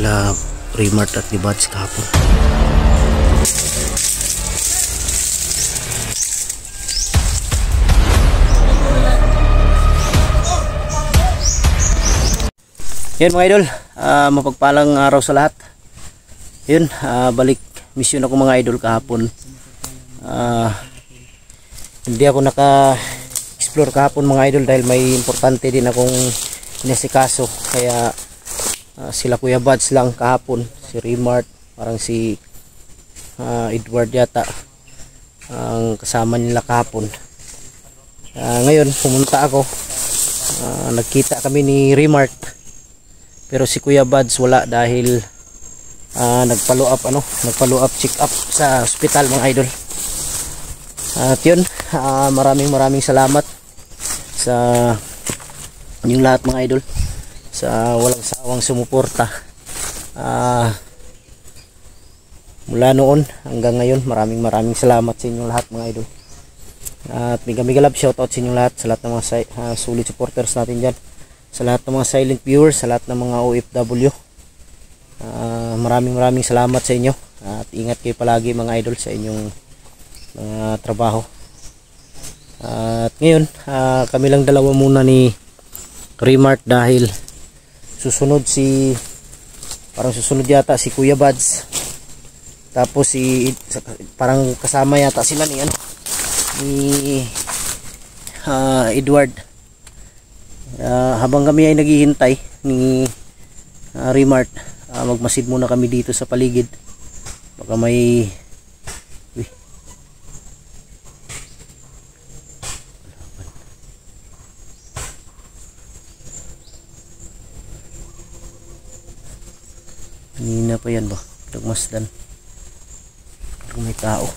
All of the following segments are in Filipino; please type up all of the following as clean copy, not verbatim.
sila Remart at ni Buds kahapon. Yan mga idol, mapagpalang araw sa lahat. Yun, balik mission ako mga idol kahapon. Hindi ako naka-explore kahapon mga idol dahil may importante din akong inasikaso. Kaya sila Kuya Buds lang kahapon, si Remart, parang si Edward yata ang kasama nila kahapon. Ngayon pumunta ako, nagkita kami ni Remart, pero si Kuya Buds wala dahil nagfollow up check up sa ospital mga idol. At yun, maraming salamat sa inyong lahat mga idol, sa walang sawang sumuporta mula noon hanggang ngayon. Maraming salamat sa inyong lahat mga idol. At mega love shoutout sa inyong lahat, sa lahat ng mga solid supporters natin dyan, sa lahat ng mga silent viewers, sa lahat ng mga OFW. Maraming salamat sa inyo, at ingat kayo palagi mga idol sa inyong mga trabaho. At ngayon kami lang dalawa muna ni Remart dahil susunod yata si Kuya Buds, tapos parang kasama yata sila ni Edward. Habang kami ay naghihintay ni Remart, magmasid muna kami dito sa paligid, baka may kanina pa yan ba nagmasdan kung may tao.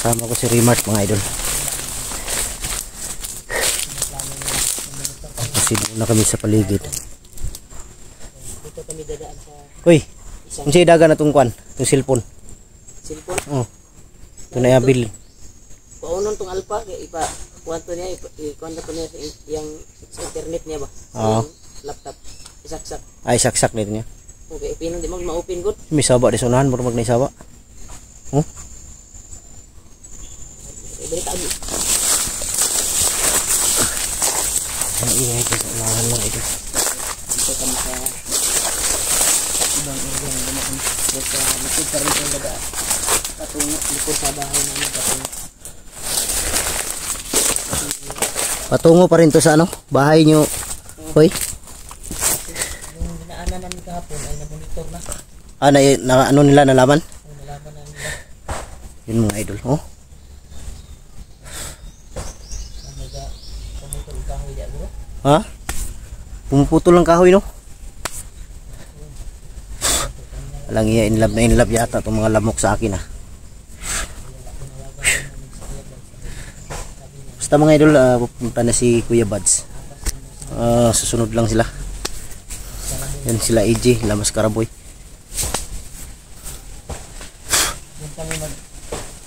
Sama ko si Remart mga idol. Kasi muna kami sa paligid. Dito kami dadaan sa... Uy, kung siya daga na itong kwan, itong cellphone. Cellphone? Oo. Ito na yabil. Paunon itong alpha, kuwanto niya, kuwanto niya sa internet niya ba? Oo. Laptop, isaksak. Ay, saksak nito niya. Okay, pinon di mag-ma-open good. May saba di sunahan, baru mag-naisaba. Balik ka agad. Ang ingay ko sa unahan lang ito. Dito kami sa ibang area na dumaan. Dito sa likod pa rin yung dadaan. Patungo, likod sa bahay namin patungo. Patungo pa rin to sa bahay nyo. Hoy. Yung dinaanan namin kahapon ay na-monitor na. Ano nila nalaman? Ay, nalaman na nila. Yun mga idol. Oh. Ha? Pumuputol lang kahoy no? Alang iya, in love yata itong mga lamok sa akin Basta mga idol, pupunta na si Kuya Buds. Susunod lang sila. Yan sila AJ, Lamas Karaboy. Yan kami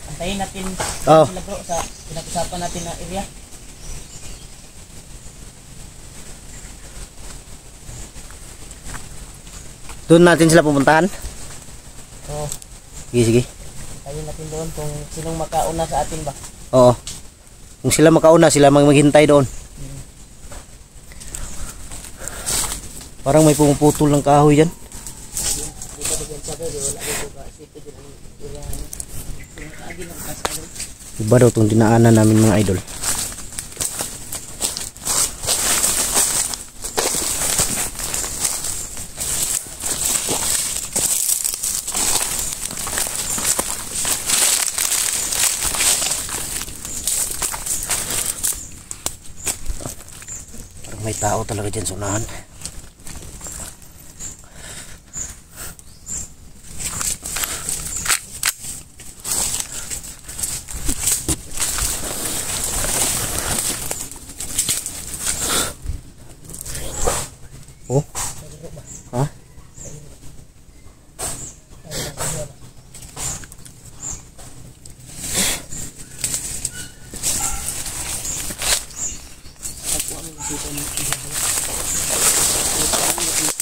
antayin natin sila bro sa pinag-usapan natin na area. Doon natin sila pupuntahan? Oo. Sige. Antayin natin doon kung sinong makauna sa atin ba. Oo. Kung sila makauna, sila maghintay doon. Parang may pumuputol ng kahoy dyan. Iba daw itong dinaanan namin mga idol. Parang may tao talaga dyan sa unahan. Oh? Ha?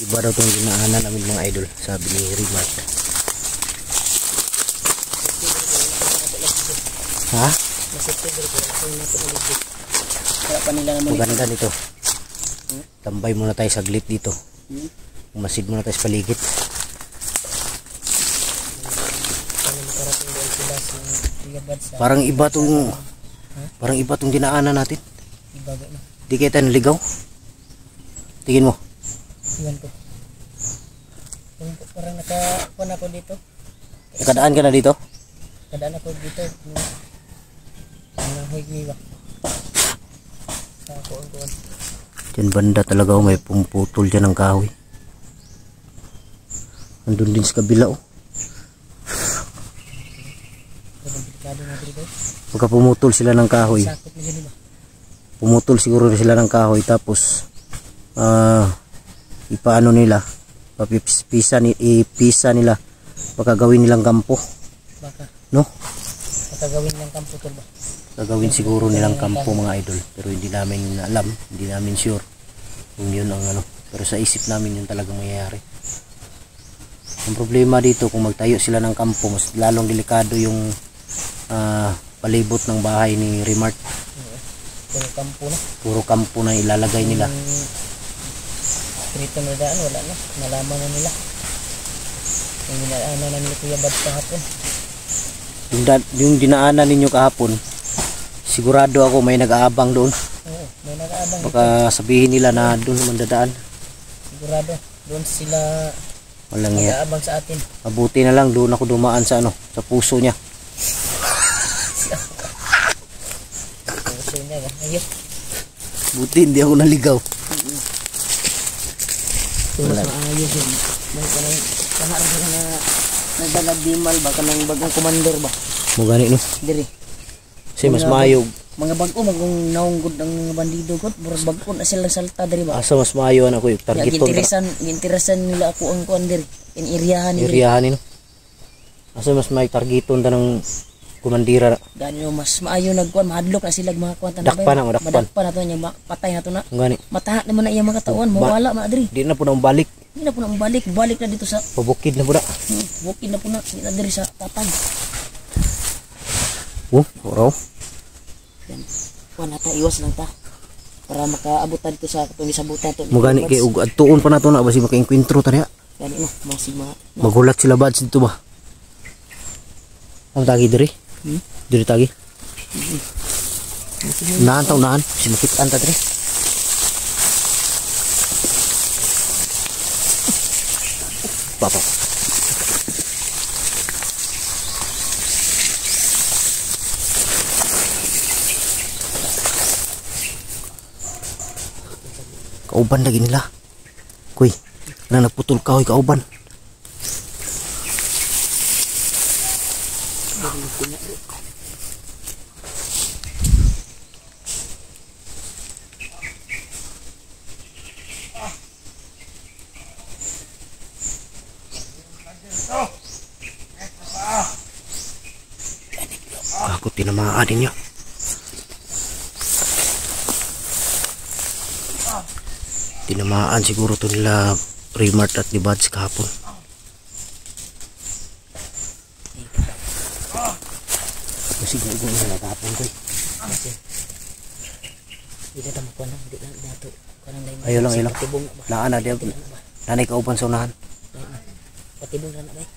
Iba daw itong dinaanan namin mga idol, sabi ni Rimart. Ha? Maganda nito. Tambay muna tayo saglit dito. Umasid muna tayo sa paligid. Parang iba tong dinaanan natin. Di kita naligaw. Tingin mo. Iwan ko. Parang nakakuan ako dito. Nakadaan ka na dito? Kadaan ako dito. Nangahoy niwa. Sa kuan. Diyan banda talaga may pumputol dyan ng kahoy. Andun din sa kabila oh. Pagka pumutol sila ng kahoy, pumutol siguro sila ng kahoy tapos ipaano nila, ipisa nila pagkagawin nilang kampo. Baka. No? Pagkagawin nilang kampo tol ba? Gagawin siguro nilang kampo mga idol, pero hindi namin alam, hindi namin sure kung yun ang ano, pero sa isip namin yun talagang mangyayari. Ang problema dito, kung magtayo sila ng kampo, mas lalong delikado yung palibot ng bahay ni Rimart. Puro kampo na. Puro kampo na ilalagay nila. Dito na daan, wala na. Nalaman na nila. Yung dinaanan na nila Kuya Bad kahapon. Yung dinaanan ninyo kahapon, sigurado ako may nag-aabang doon. Oo, may nag-aabang. Baka sabihin nila na doon naman dadaan. Sigurado, doon sila walang yan. nag-aabang sa atin. Mabuti na lang doon ako dumaan sa ano, sa puso niya. Puso niya ba? Ayun. Buti hindi ako naligaw. Mas maayos yun. May pangarap ka na nagdalagdimal ba ka ng bagang komandor ba? Mo gani no. Diri. Kasi mas maayog. Mga bago magong naunggod ang mga bandido ko, murag bago na sila salta diri ba? Asa mas maayo na ako yung target to. Ginteresan nila ako ang kuan diri. In iriyahan nila. Iriyahan nino. Asa mas may targeton ta ng komandira. Gani mas maayo nagkuan, mahadlok na sila mga kuan tanabay. Dakpan na, dakpan. Madakpan na to niya, patay na to na. Gani. Mataha naman na iya mga katawan, mawala ma diri. Di na po na balik. Hindi na po na balik na dito sa Pabukid na po na. bukid na po na, hindi na diri sa tatag. Oraw. Kuan na ta, iwas lang ta. Para makaabot ta dito sa katong gisabutan to. Mo gani kay ug adtuon pa nato na basi maka-enkwentro ta diha. Gani no, masig mga Magulat sila bads dito ba? Ang tagi diri? Diri tagi? Naan taw naan, si makitaan ta diri. Papa. Kauban lagi nila. Kuy, na naputol kahoy kauban. Ako tinamaan din niya. Tinamaan siguro to nila Rimart at ni Buds kahapon. Siguro na kahapon ko. Hindi na mo kuan, hindi na dato. Kanang dai. Ayo lang. Naan na dia. Nanay kauban sa unahan. Patibong na bay.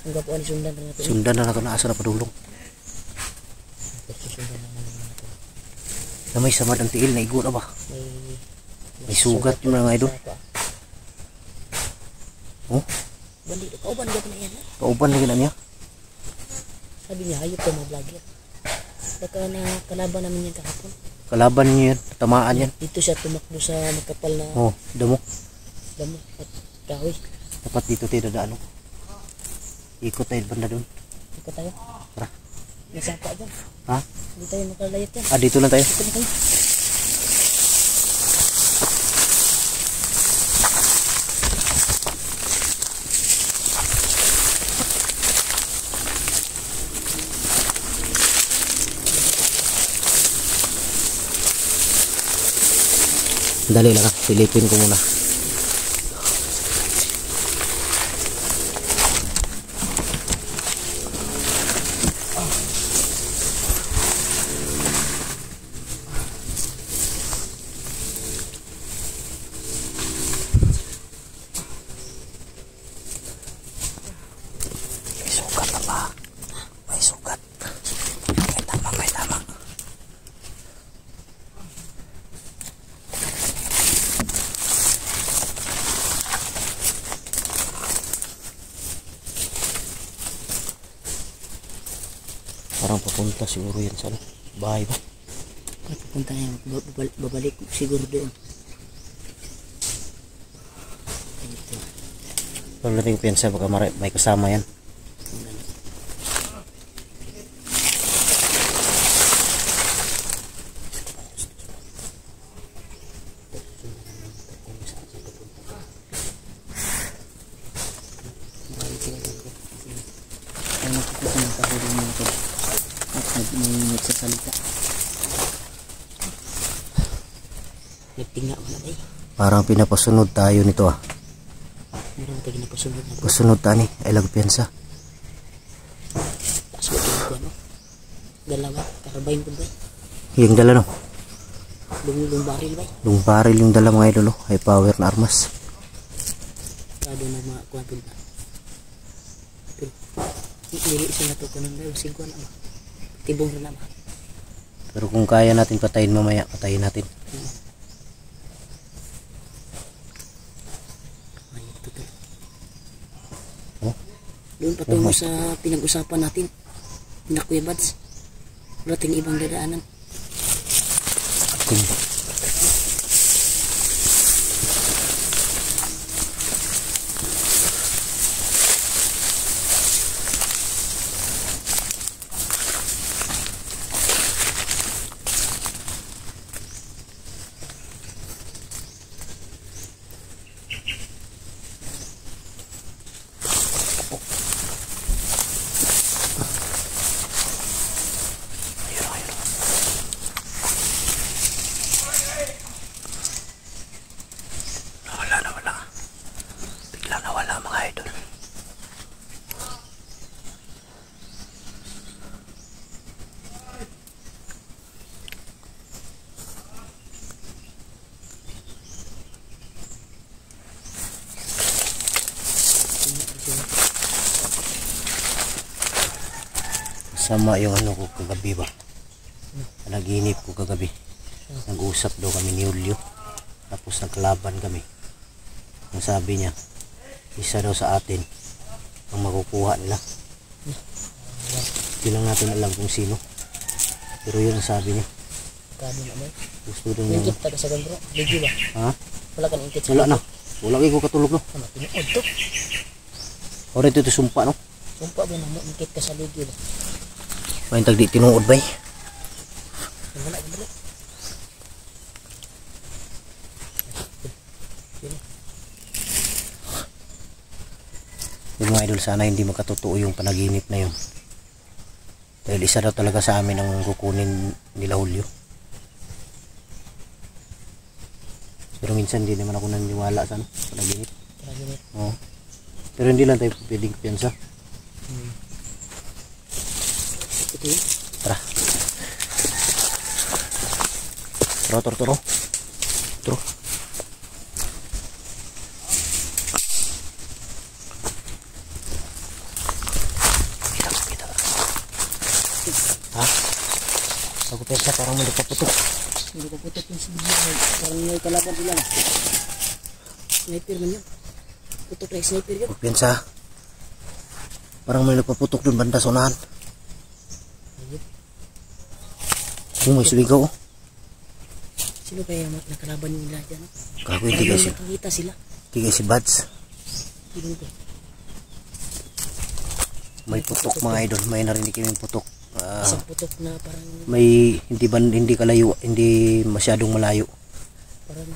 Ang gapuan ni sundan na nato. Sundan na nato na asa na padulong. Na may samad ang tiil na igo na ba? May sugat yung mga idol. Oh? Bandi, kauban na na yan. Kauban lagi na niya. Sabi niya, hayop to mga vlogger. Baka na kalaban namin yan kahapon. Kalaban niyo yan, tamaan yan. Dito siya tumakbo sa makapal na Oh, damo. at kahoy. Dapat dito tayo dadaan. Ikot tayo banda doon. Ikot tayo. Tara. Nasapa dyan. Ha? Hindi tayo makalayat yan. Dito lang tayo. Ikot na tayo. Dali lang, silipin ko muna. Parang papunta siguro yan sa ano, bahay ba? Pupunta na yan. Babalik siguro doon. Ito. Pagdating piyansa baka may kasama yan. Ay nagpupunta ng kahuli mo ito. At may nagsasalita. Nagtinga mo na ba eh. Parang pinapasunod tayo nito ah. Meron tayo napasunod na. Pasunod tani, ay lagpiyansa. Taas mo ito ko ano. Dalawa, karabayin ko ba eh. Yung dala no? Lumulong baril ba eh. Yung baril yung dala mga idol, high power na armas. Kado na mga kuwan ko ba. Nili isa na ito ko nang dayo. Sigwa na ba. Tibong na ba. Pero kung kaya natin patayin mamaya, patayin natin. Ay, ito to. Oh? Doon patungo sa pinag-usapan natin. Na Kuya Bads. Wala ting ibang dadaanan. Nawala. Bigla nawala mga idol. Sama yung ano ko kagabi ba? Panaginip ko kagabi. Nag-uusap daw kami ni Julio. Tapos nagkalaban kami. Ang sabi niya, isa daw sa atin ang makukuha nila. Hindi lang natin alam kung sino. Pero yun ang sabi niya. Kado na ba. Gusto daw niya. Ingkit taga sa gandro. Ligyo ba? Ha? Wala ka na ingkit sa Wala na. Wala kayo ko katulog no. Ano, tinuod to. O rin ito sumpa no. Sumpa ba na mo ingkit ka sa ligyo ba? May tagdi tinuod ba eh. Wala ka ba? Yung mga idol, sana hindi makatotoo yung panaginip na yun. Dahil isa daw talaga sa amin ang kukunin nila Julio. Pero minsan hindi naman ako naniwala sa ano, panaginip. Oo. Pero hindi lang tayo pwedeng piyansa. Ito yun. Tara. Turo. Ha? Ako piyansa parang hindi paputok. Hindi ko putok yung sigil. Parang may kalaban sila na. Sniper man yun. Putok na yung sniper yun. Ako piyansa. Parang may nagpaputok dun banda sa unahan. Ayun. Kung may suligaw oh. Sino kaya nakalaban nila dyan? Kako hindi kasi. Nakikita sila. Hindi kasi Bads. Tignan ko. May putok mga idol. May narinig kami putok. Isang putok na parang May hindi kalayo, hindi masyadong malayo. parang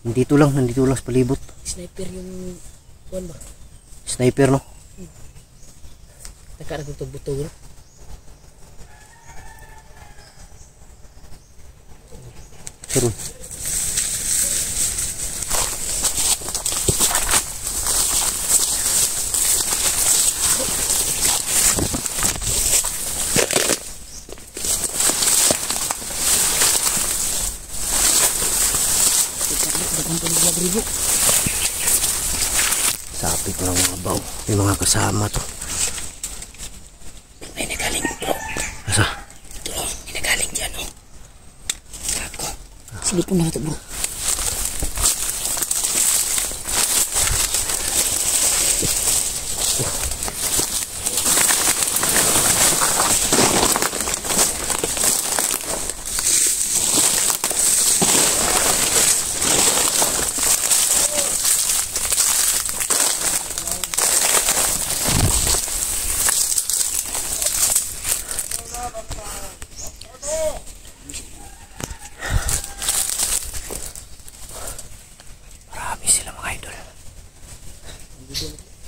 Nandito lang sa palibot. sniper yung kuwan ba? Sniper no. Nakaragutog-butog no? Pero sapit ng mga baw. May mga kasama to. May nagaling bro. Asa? Ito o, may nagaling dyan o. Ako. Sige po na ito bro.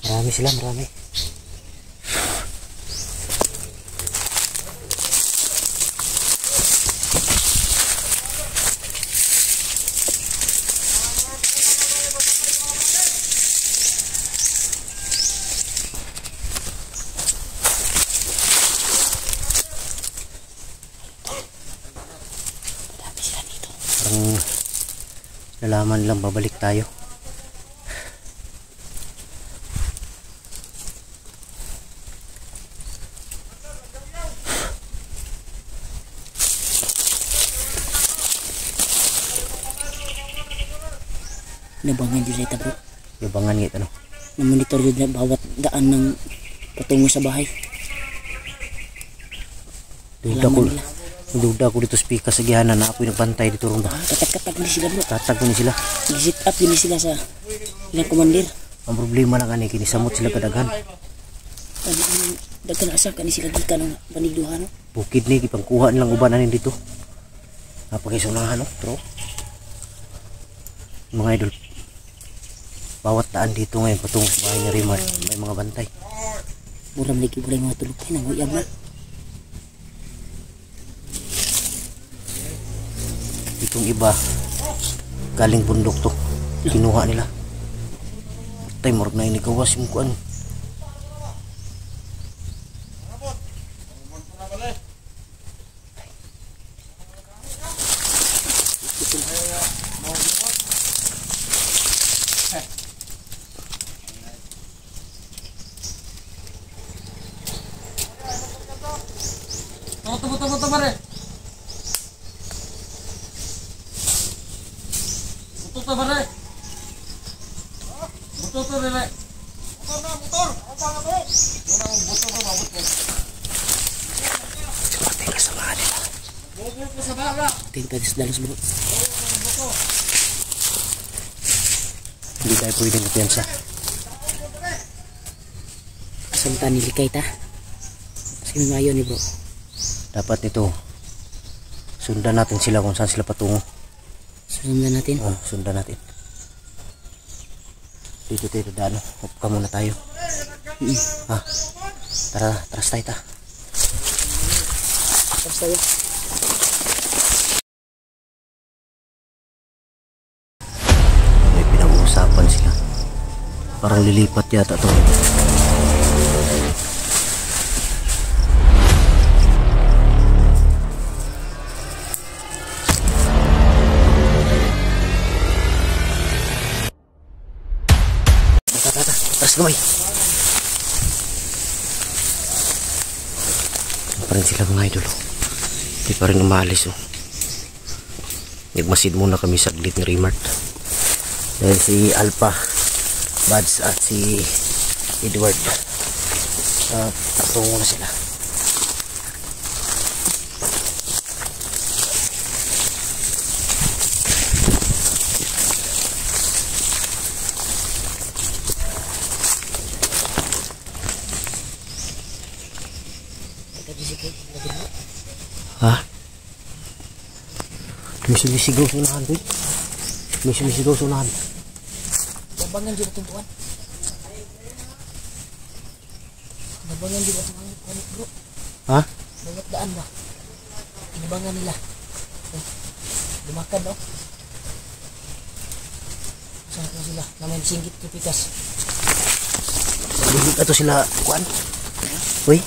Marami sila, marami. Parang nalaman lang babalik tayo. Nabangan dyan ito bro. Yabangan nga ito, no? Na-monitor dyan na bawat daan ng patungo sa bahay. Duda ko dito speaker sa gihanan na apoy nagbantay dito ron ba. Katag-katag ni sila bro. Tatag ko ni sila. Nag-sit up din sila sa ilang komandir. Ang problema lang ani kinisamot sila kadaghan. Daghan asa ka ni sila gikan ng panigduhan. Bukid ni gipangkuha nilang uban anin dito. Napakisunahan, no? Pero mga idol, bawat daan dito ngayon patungo sa bahay ni Rimar may mga bantay. Muram lagi bulay mga tulog nang uyab na. Itong iba galing bundok to, kinuha nila. Tay morg na ini kawas yung kuan. Tuto bare. Tuto bare. Tuto bare. Motor. Apa na bro? Wala ang motor ba mabot ko. Tingnan ka sa mga nila. Bubuk ko sa baba. Tingnan ka sa dalos bro. Hindi tayo pwedeng kapiyansa. Asam ta nilikay ta. Sige mayo ni bro. Dapat nito sundan natin sila kung saan sila patungo. Sundan natin? Oo, sundan natin. Dito tayo dadaan. Huwag muna tayo. Ha? Tara, taras tayo ta. Taras tayo. May pinag-uusapan sila. Parang lilipat yata to. Taras gamay. Pa rin sila mga idol. Hindi pa rin umaalis oh. Nagmasid muna kami saglit ni Rimart. Dahil si Alpha, Buds at si Edward patungo na sila. Ha? May sumisigaw sa unahan doy. May sumisigaw sa unahan. Nabangan dyan itong tuwan. Nabangan dyan itong tuwan bro. Ha? Bawat daan ba? Nabangan nila. Lumakad no? Saan ko sila? Na may singgit kipikas. Dili ka to sila kuan. Uy.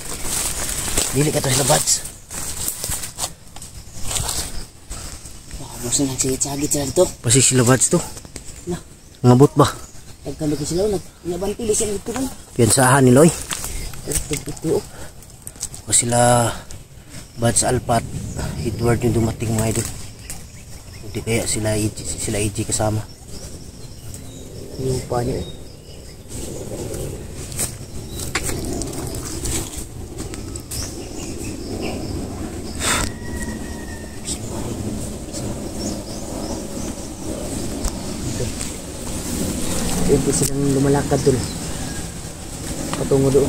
Dili ka to sila Buds. Gusto nang sigit-sagit sila dito. Pasi sila Buds to. Na. Ngabot ba? Nagkalo ko sila. Nabantili sila dito man. Piyansahan nila oy. Tigpitiyo. O sila Buds, Alpha at Edward yung dumating mga idol. Hindi kaya sila AJ kasama. Yung pa niya eh. Hindi silang lumalakad doon. Patungo doon.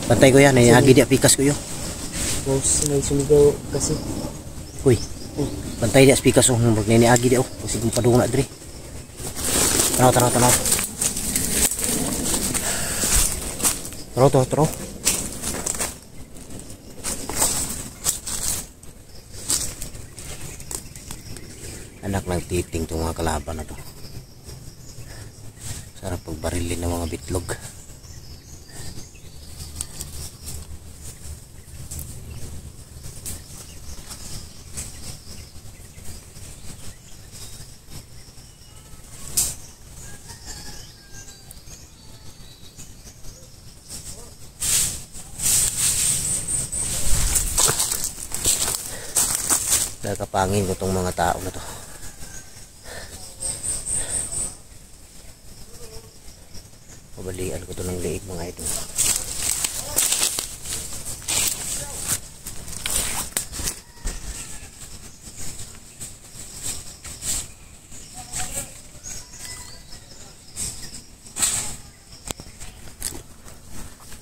Bantay ko yan, naiagi di pikas ko yun. Tapos may sumigaw kasi. Uy, bantay di pikas ko, naiagi di o. Kasi kung padungo na dre. Tanaw. Tro. Anak ng titing itong mga kalaban na to. Sarap pagbarilin ng mga bitlog. Kapangin ko tong mga tao na to. Pabalian ko to ng liig mga ito.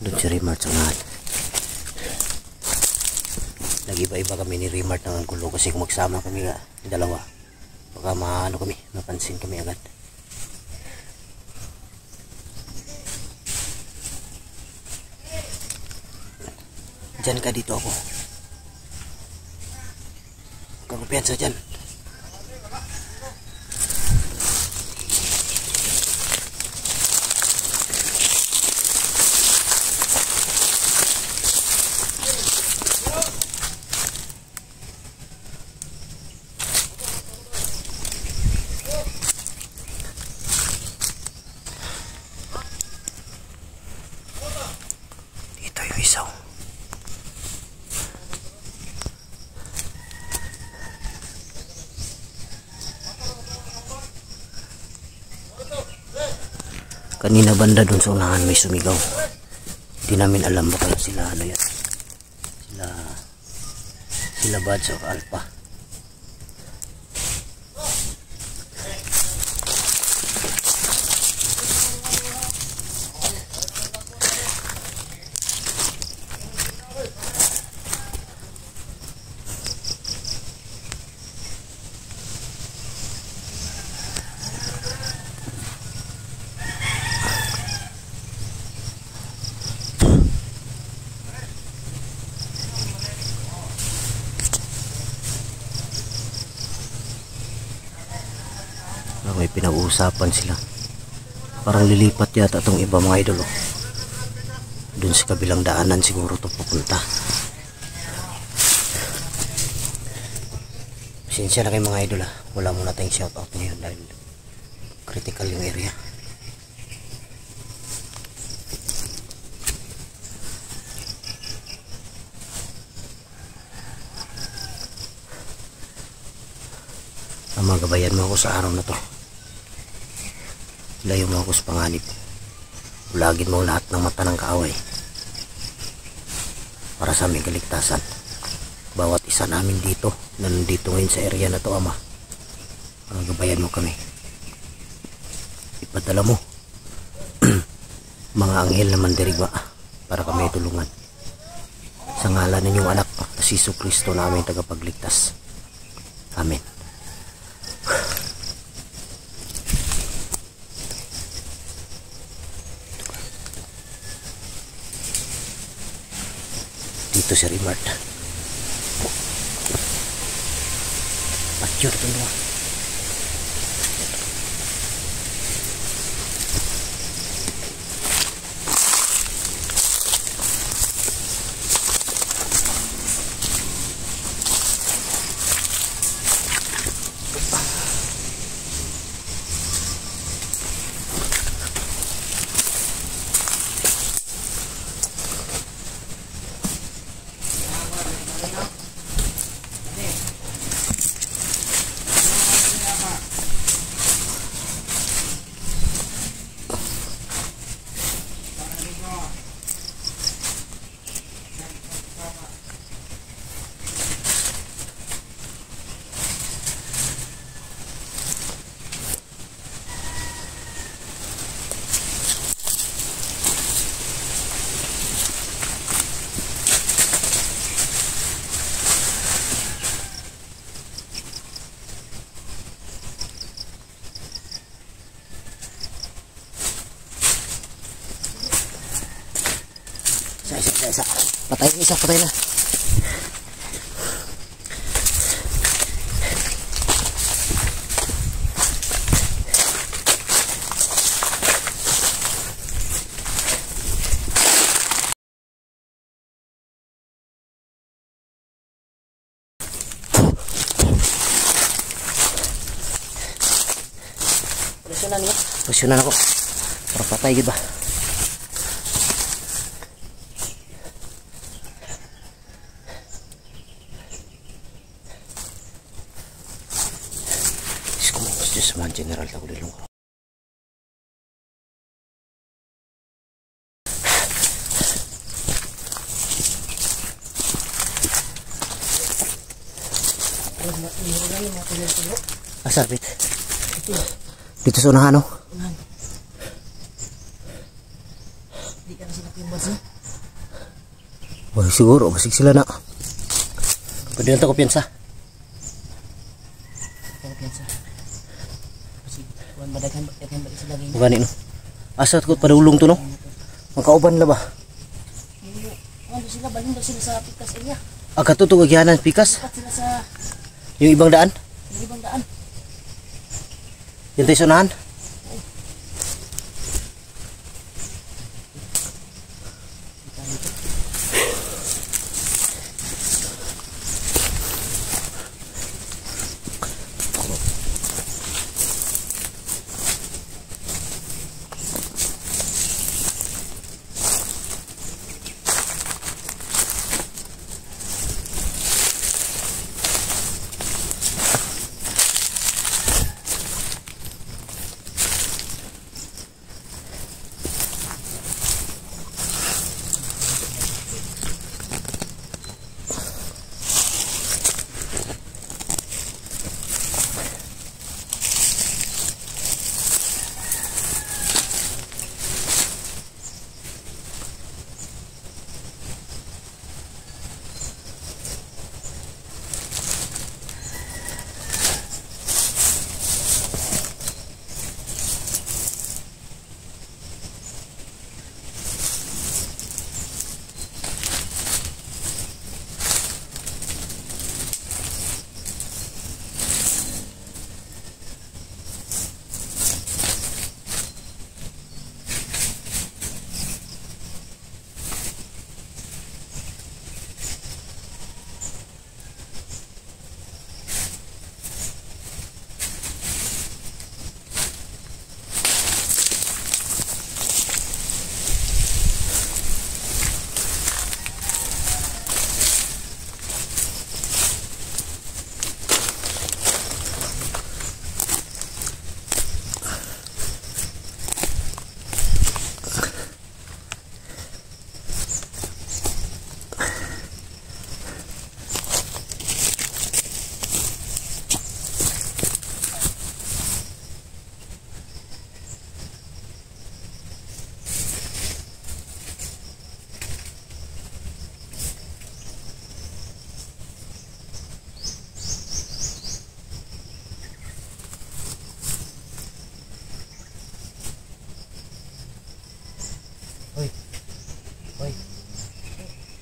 Doon si Rimart sa ngahan. Nag-iba-iba kami ni Rimart ng gulo kasi kung magsama kami na dalawa, baka maano kami, mapansin kami agad. Diyan ka, dito ako. Kakumpiyansa dyan. Isaw. Kanina banda dun sa unahan may sumigaw. Hindi namin alam baka sila ano yan. Sila Buds o Alpha. May pinag-uusapan sila. Parang lilipat yata itong iba mga idol. Doon sa kabilang daanan siguro ito pupunta. Pasensya na kayo mga idol ha. Wala muna tayong shoutout ngayon dahil critical yung area. Magabayan mo ako sa araw na to. Layo mo ako sa panganib. Ulagin mo lahat ng mata ng kaaway para sa aming kaligtasan. Bawat isa namin dito na nandito ngayon sa area na to, Ama, magabayan mo kami. Ipadala mo mga anghel na mandirigma para kami tulungan. Sa ngalan ng inyong anak na si Jesu Kristo na aming tagapagligtas. Amen. Dito si Rimart. Mature ito naman. Isa. Patay na isa, patay na. Presyonan niya. Presyonan ako. Para patay gid ba. Diyos man, general na kulilong ko. Asapit. Dito sa unahan, no? Di ka na sila kimbas, no? Oh, siguro, masig sila na. Pwede lang ito kumpiyansa. Madaghan ba sila ganyan? Magani, no? Asat ko padulong to, no? Magkauban na ba? Ano sila, balong daw sila sa pikas area. Agad ito kagyanan, pikas? Dapat sila sa Yung ibang daan? ibang daan. Yan tayo sa unahan?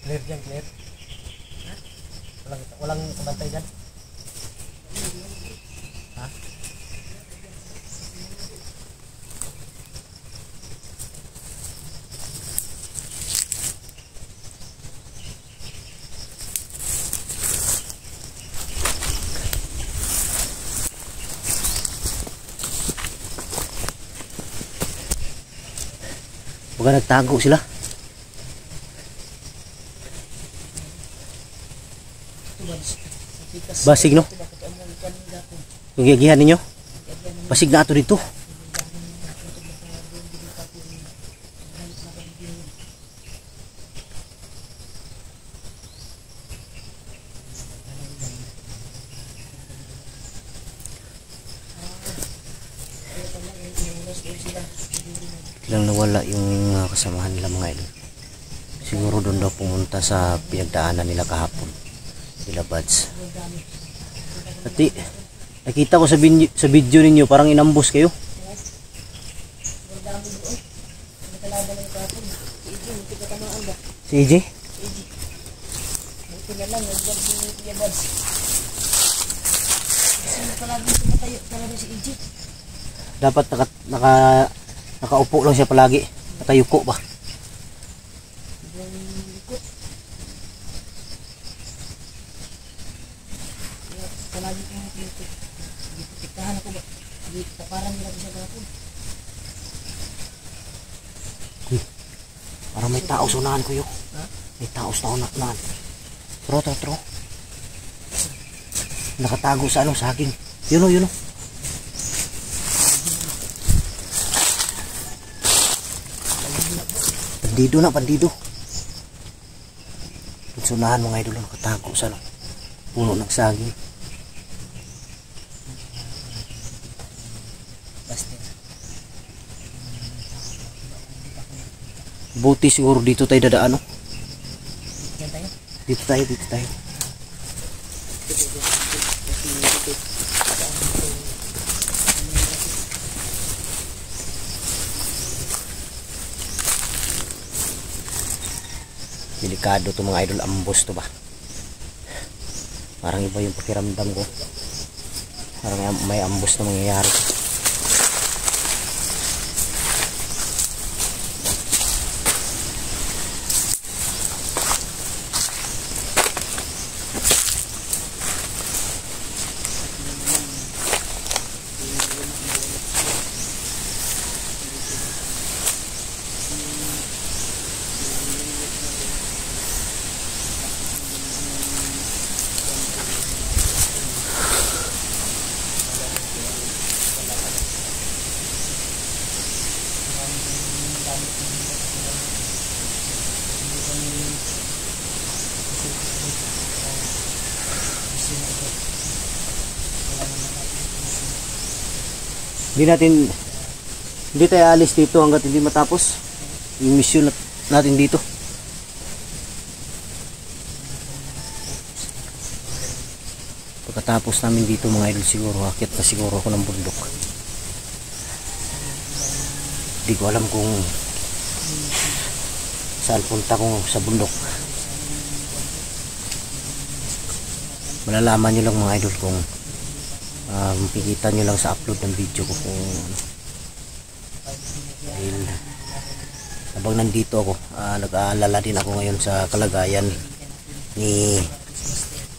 Clear dyan, clear. Walang kabantay dyan. Ha? Baka nagtago sila. Basig, no? Yung gigihan ninyo? Basig na ato dito. Lang nawala yung kasamahan nila mga idol. Siguro doon daw pumunta sa pinagdaanan nila kahapon. Nila buds. Pati nakita ko sa video ninyo parang inambos kayo. Si EJ? lang, nagdang si Kuya Bads. Kasi palagi tumatayo talaga si EJ. Dapat nakaupo lang siya palagi. Nakayuko ba? Sobrang likot. Kaya palagi kong tiktahan ako ba? Taparan nila ko siya gapon. Parang may tao sa unahan ko yun. Ha? May tao sa unahan. Tro. Nakatago sa ano, saging. Yun o. Bandido. Sa unahan mga idol, nakatago sa ano, puno ng saging. Basta. Buti siguro dito tayo dadaan, no? Yan tayo. Dito tayo. Delikado to mga idol, ambos to ba? Parang iba yung pakiramdam ko. Parang may ambos na mangyayari. Hindi tayo alis dito hanggat hindi matapos yung mission natin dito. Pagkatapos namin dito mga idol, siguro akit na siguro ako ng bundok. Hindi ko alam kung saan punta ko sa bundok. Malalaman nyo lang mga idol kung makikita nyo lang sa upload ng video ko kung dahil habang nandito ako, nag-aalala din ako ngayon sa kalagayan ni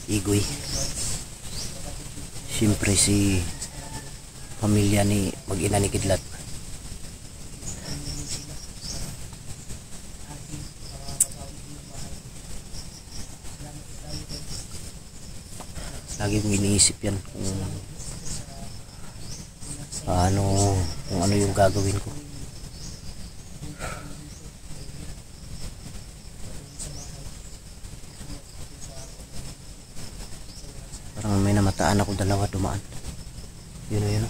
Igoy. Siyempre si pamilya ni mag-ina ni Kidlat. Lagi kong iniisip yan kung ano yung gagawin ko. Parang may namataan ako, dalawa dumaan. Yun.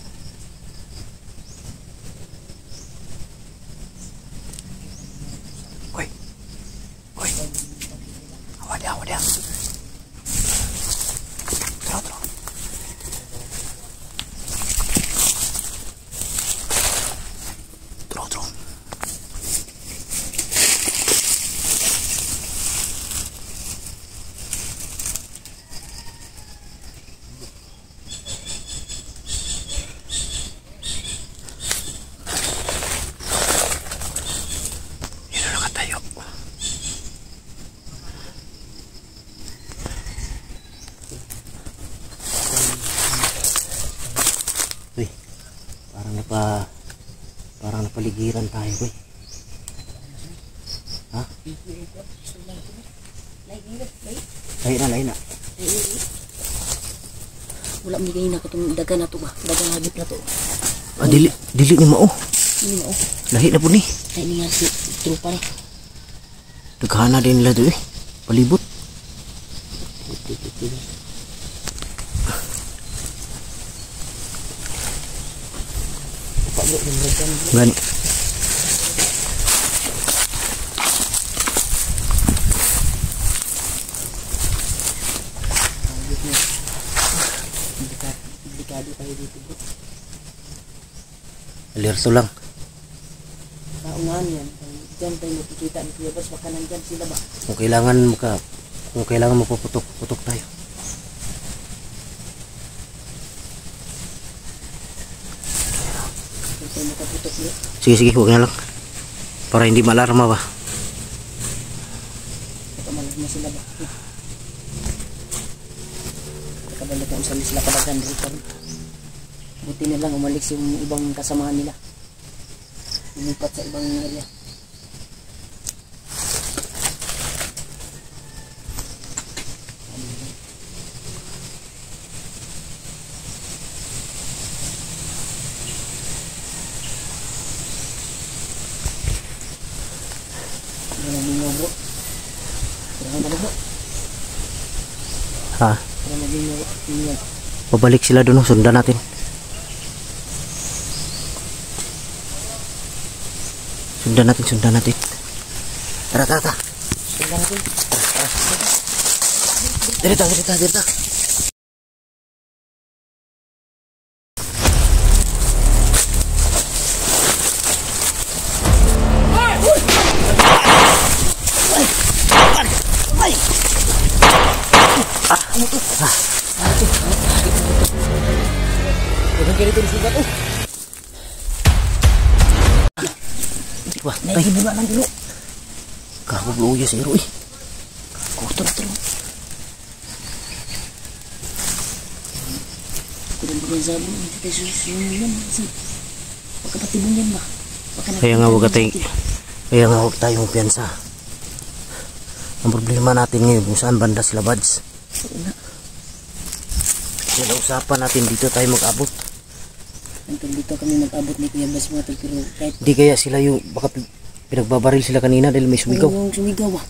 Uy. Awad. Tro. Yun na nakatayo. Uy, parang napaligiran tayo, boy. Ha? Lain na. Wala mo ganyan ako itong daga na ito ba? Daga na hagip na ito. Dili ni mao. Hindi mo. Lahi na po ni. Ay nga si trupa rin. Naghana din nila doon, palibot. Gani. Delikado tayo dito bro. Alerto lang. Kaungan yan. Diyan tayo makikita ni Kuya Bas. Baka nandyan sila ba? Kung kailangan Kung kailangan mapuputok, putok tayo. Sige, sige, huwag na lang. Para hindi malarma ba. Malarma sila ba? Nakabalik ang sali sila kadagan dito. Buti na lang umalis yung ibang kasamahan nila. Lumipat sa ibang area. Ha? Pabalik sila doon, sundan natin. Sundan natin. Tara. Sundan natin. Dirita. Jangan kira itu disugat. Wah, naik bunga lang dulu. Kago luya si Roy. Kotor terus. Kurang bagian sabun kita susun sih. Pagkapatibungan ba? Kaya nga huwag tayong piyansa. Ang problema natin ngayon kung saan banda sila Bads. Yan ang usapan natin, dito tayo mag-abot. Hanggang dito kami mag-abot ni Kuya Bas mga pero kahit... Di kaya sila yung, baka pinagbabaril sila kanina dahil may sumigaw. Oo, sumigaw ah.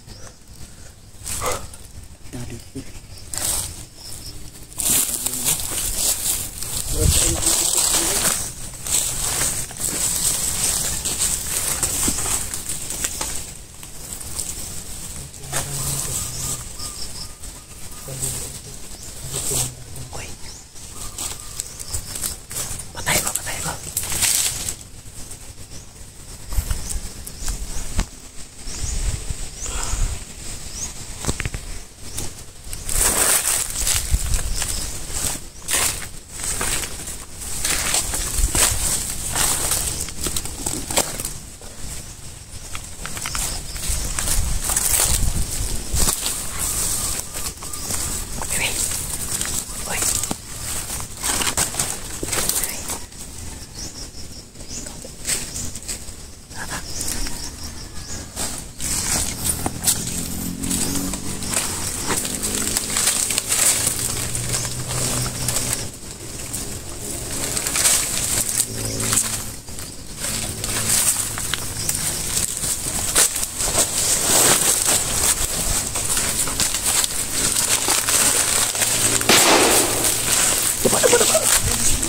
Tado. Patay ko.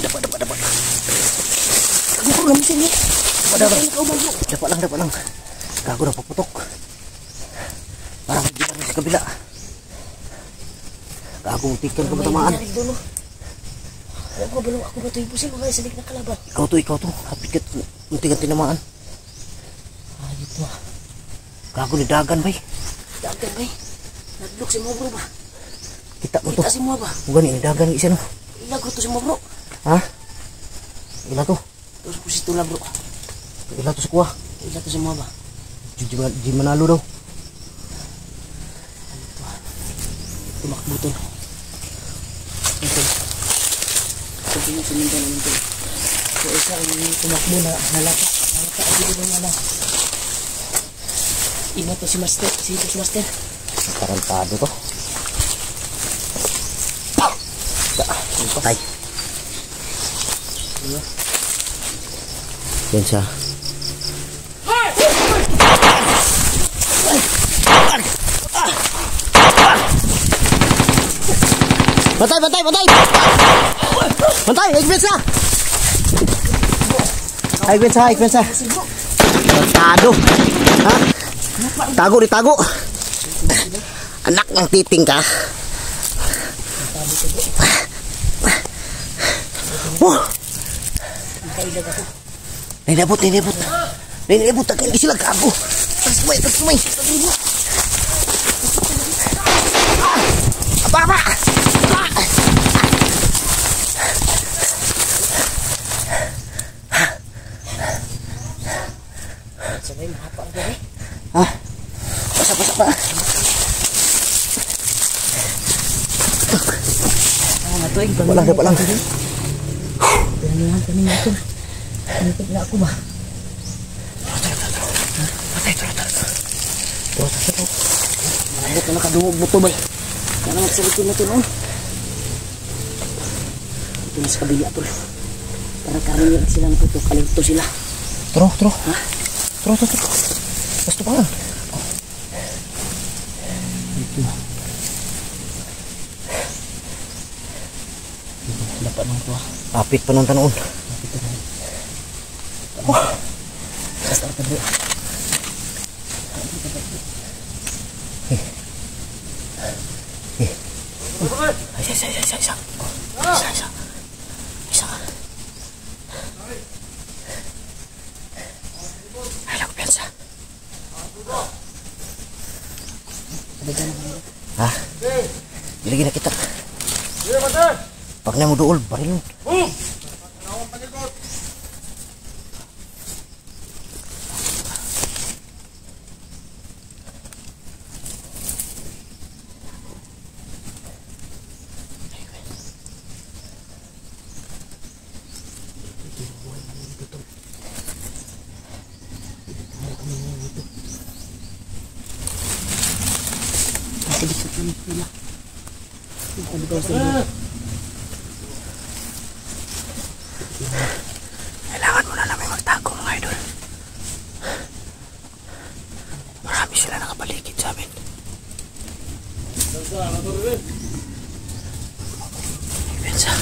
Dapat. Ako lang sini. Dapat lang. Gago na paputok. Parang hindi kami sa kabila. Gago, tikan ka matamaan. Ako ba ito yung pusin mga salig na kalaban? Ikaw to. Hapit ka, munti ka tinamaan. Ayot mo. Gago ni dagan bay. Dagan bay. Naglok si mo bro ba? Kita mo to. Kita si mo ba? Bukan ni dagan isa no. Ilago to si mo bro. Ha? Ila to. Terus pusis to lah bro. Ila to sa kuha. Ila to si mo ba? Di manalo daw. Tumakbuton. Ito. Ito yung sumundan namin ito. So isa ang tumakbo na halata. Halata ang dito ng ala. Ina to si Master. Si Master. Tarantado to. Patay. Yan siya. Bantay, Igbensa. Tarantado. Ha? Tago. Anak ng titing ka. Nainabot. Takin sila gago. Tasumay. Sabay mahapa ang gari. Ha? Pasa pa. Matuig pa Wala. Pinanihan kami nga ito. Nipid na ako ba? Malabot na nakadungog mo ito ba? Kaya magsabitin natin noon. Ito na sa kabila ito. Para karamihan sila na ito. Kalinto sila. Tro. Ha? Tro. Basta pa lang. Ito. Dapat nang ito. Apit pa nung tanoon. Dapat ito. Basta ito bro. Isa. Ay, lang piyansa. Ha? Ilagay na kita. Pag na mo dool, baril. Kailangan mo na namin magtago mga idol. Marami sila nakapaligid sa amin. Pensa.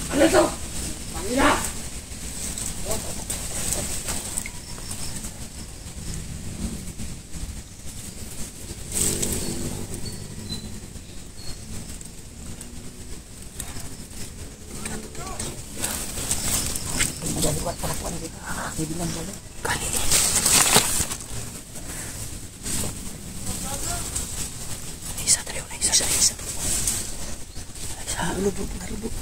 Ano ito? Pangina! Jadi buat perempuan gitu. Dia bilang boleh. Kali ini. Isa. Lubuk, lubuk.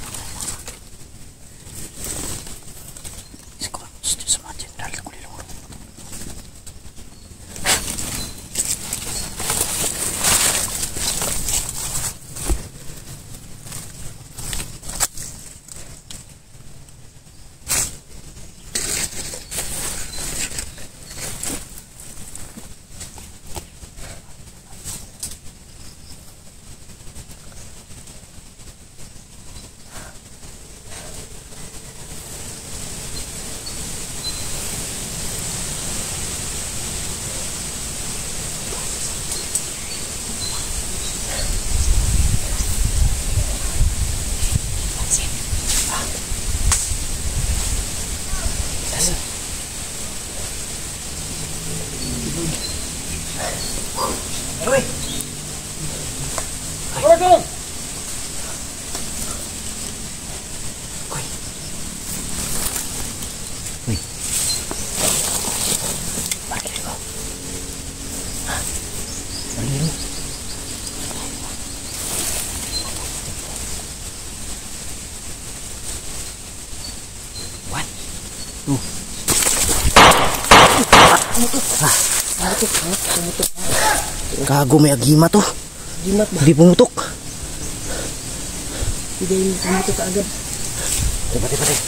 Gago, may agima to. Gimat ba? Hindi pumutok. Hindi yung pumutok ka agad. Patay.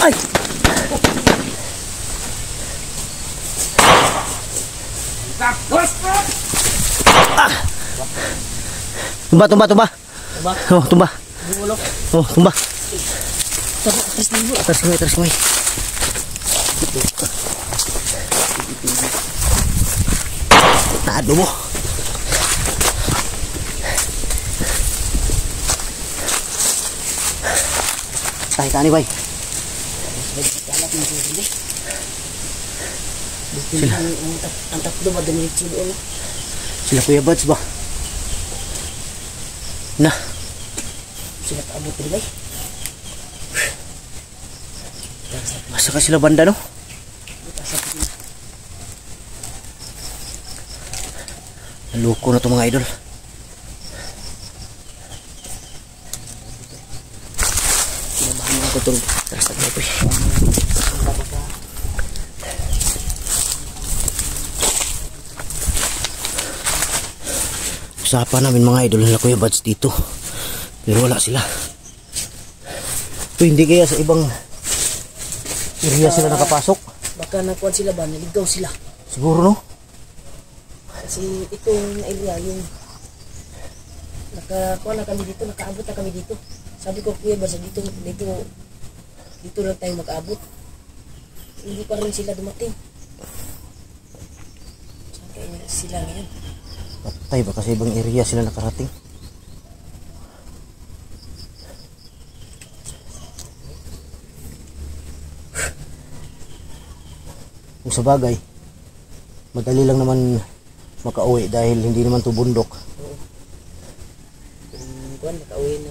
Ay! Tumba. Tumba? Oh, tumba. Bumulok? Oh, tumba. Atas mo. Atas sungai. Aduh mo. Tayo ka ni bay. Sila. Ang tatlo ba diretso doon? Sila Kuya Buds ba? Na. Sila kaabot rin bay. Masa ka sila banda, no? Naluko na to mga idol. Sinabahan ako itong trasag na ito eh. Usapan namin mga idol nila Kuya Buds dito. Pero wala sila. Hindi kaya sa ibang area sila nakapasok? Baka nakuha sila ba? Naligaw sila. Siguro, no? Kasi itong area yung nakakuha na kami dito, nakaabot na kami dito. Sabi ko, Kuya Buds, dito lang tayo mag-abot. Hindi pa rin sila dumating. Saan kaya sila ngayon? Patay ba kasi ibang area sila nakarating? Kung sa bagay, madali lang naman makauwi dahil hindi naman to bundok.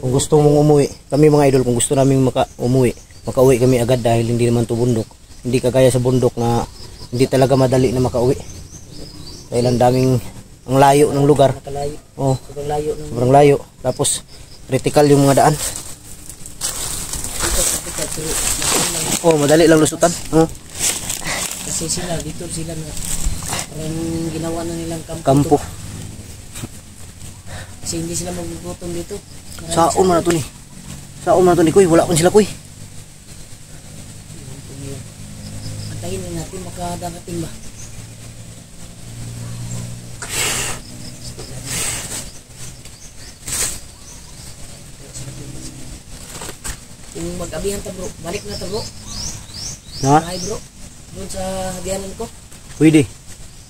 Kung gusto mong umuwi, kami mga idol, kung gusto naming makauwi kami agad dahil hindi naman to bundok. Hindi kagaya sa bundok na hindi talaga madali na makauwi. Dahil ang daming, ang layo ng lugar. Nakalayo. Oh, Sobrang layo. sobrang layo. Tapos, critical yung mga daan. Oh, madali lang lusutan. Oh. Kasi sila, dito sila na parang ginawa na nilang Kampo. Kasi hindi sila magugutom dito. Saon man na to ni. Saon man na to ni Kuy. Wala kon sila Kuy. Antayin na natin makadarating ba. Kung mag-abihan ta bro, balik na ta bro. Ha? Hi bro, doon sa habihanan ko. Pwede.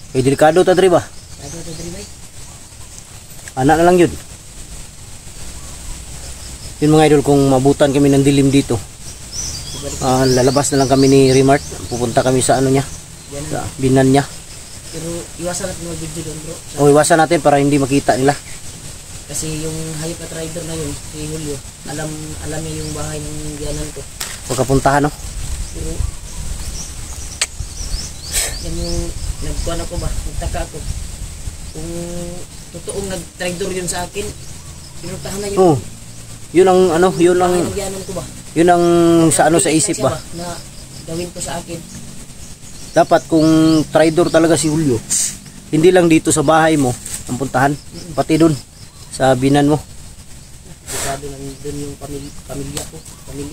Kay delikado ta diri ba? Lagi ito dali bay. Anak na lang yun. Yun mga idol, kung mabutan kami ng dilim dito, lalabas na lang kami ni Remart. Pupunta kami sa ano niya, sa binan niya. Pero iwasan natin mag-video doon bro. O iwasan natin para hindi makita nila. Kasi yung hayop at rider na yun, si Julio, alam niya yung bahay ng biyanan ko. Pagkapuntahan, no? Pero yan yung nagkuhan ako ba, nagtaka ako. Kung totoong nag-trader yun sa akin, pinuntahan na yun. Oh, yun ang ano, yun ang, bahay ng biyanan ko ba. yun ang sa ano sa isip ba? Na gawin ko sa akin. Dapat kung trader talaga si Julio, hindi lang dito sa bahay mo ang puntahan, pati dun sa binan mo. Delikado lang dun yung pamilya ko, yung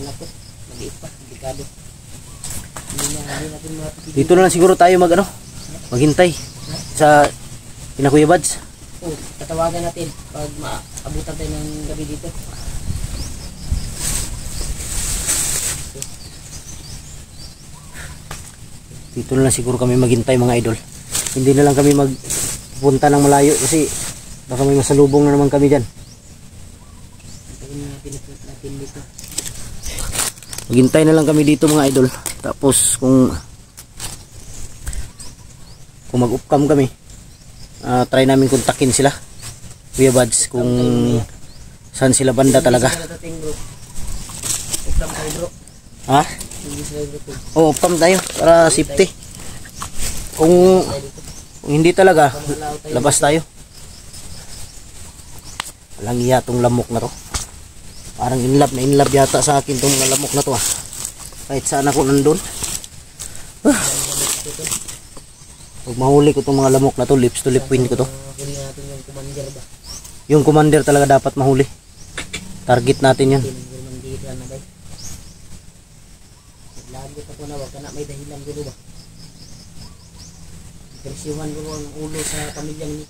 anak ko, maliit pa, delikado. Hindi natin mapipili. Dito na lang siguro tayo maghintay sa Kuya Buds. Oh, tatawagan natin pag maabutan tayo ng gabi dito. Dito na lang siguro kami maghintay mga idol. Hindi na lang kami magpunta ng malayo kasi baka may masalubong na naman kami dyan. Natin dito. Maghintay na lang kami dito mga idol. Tapos kung mag-upcam kami, try namin kontakin sila Kuya Buds kung saan sila banda talaga. Upcam tayo bro. Ha? Hindi sila bro. Oo, upcam tayo para safety. Kung hindi talaga, labas tayo. Walang iya tong lamok na to. Parang inlove yata sa akin tong mga lamok na to kahit saan ako nandun. Pag mahuli ko tong mga lamok na to, lips to lip win ko to. Huli natin yung commander ba? Yung commander talaga dapat mahuli. Target natin yan. Commander na ba? Naglagot ako na, wag ka na may dahilan gulo ba? Presyuhan ko ang ulo sa pamilyang ni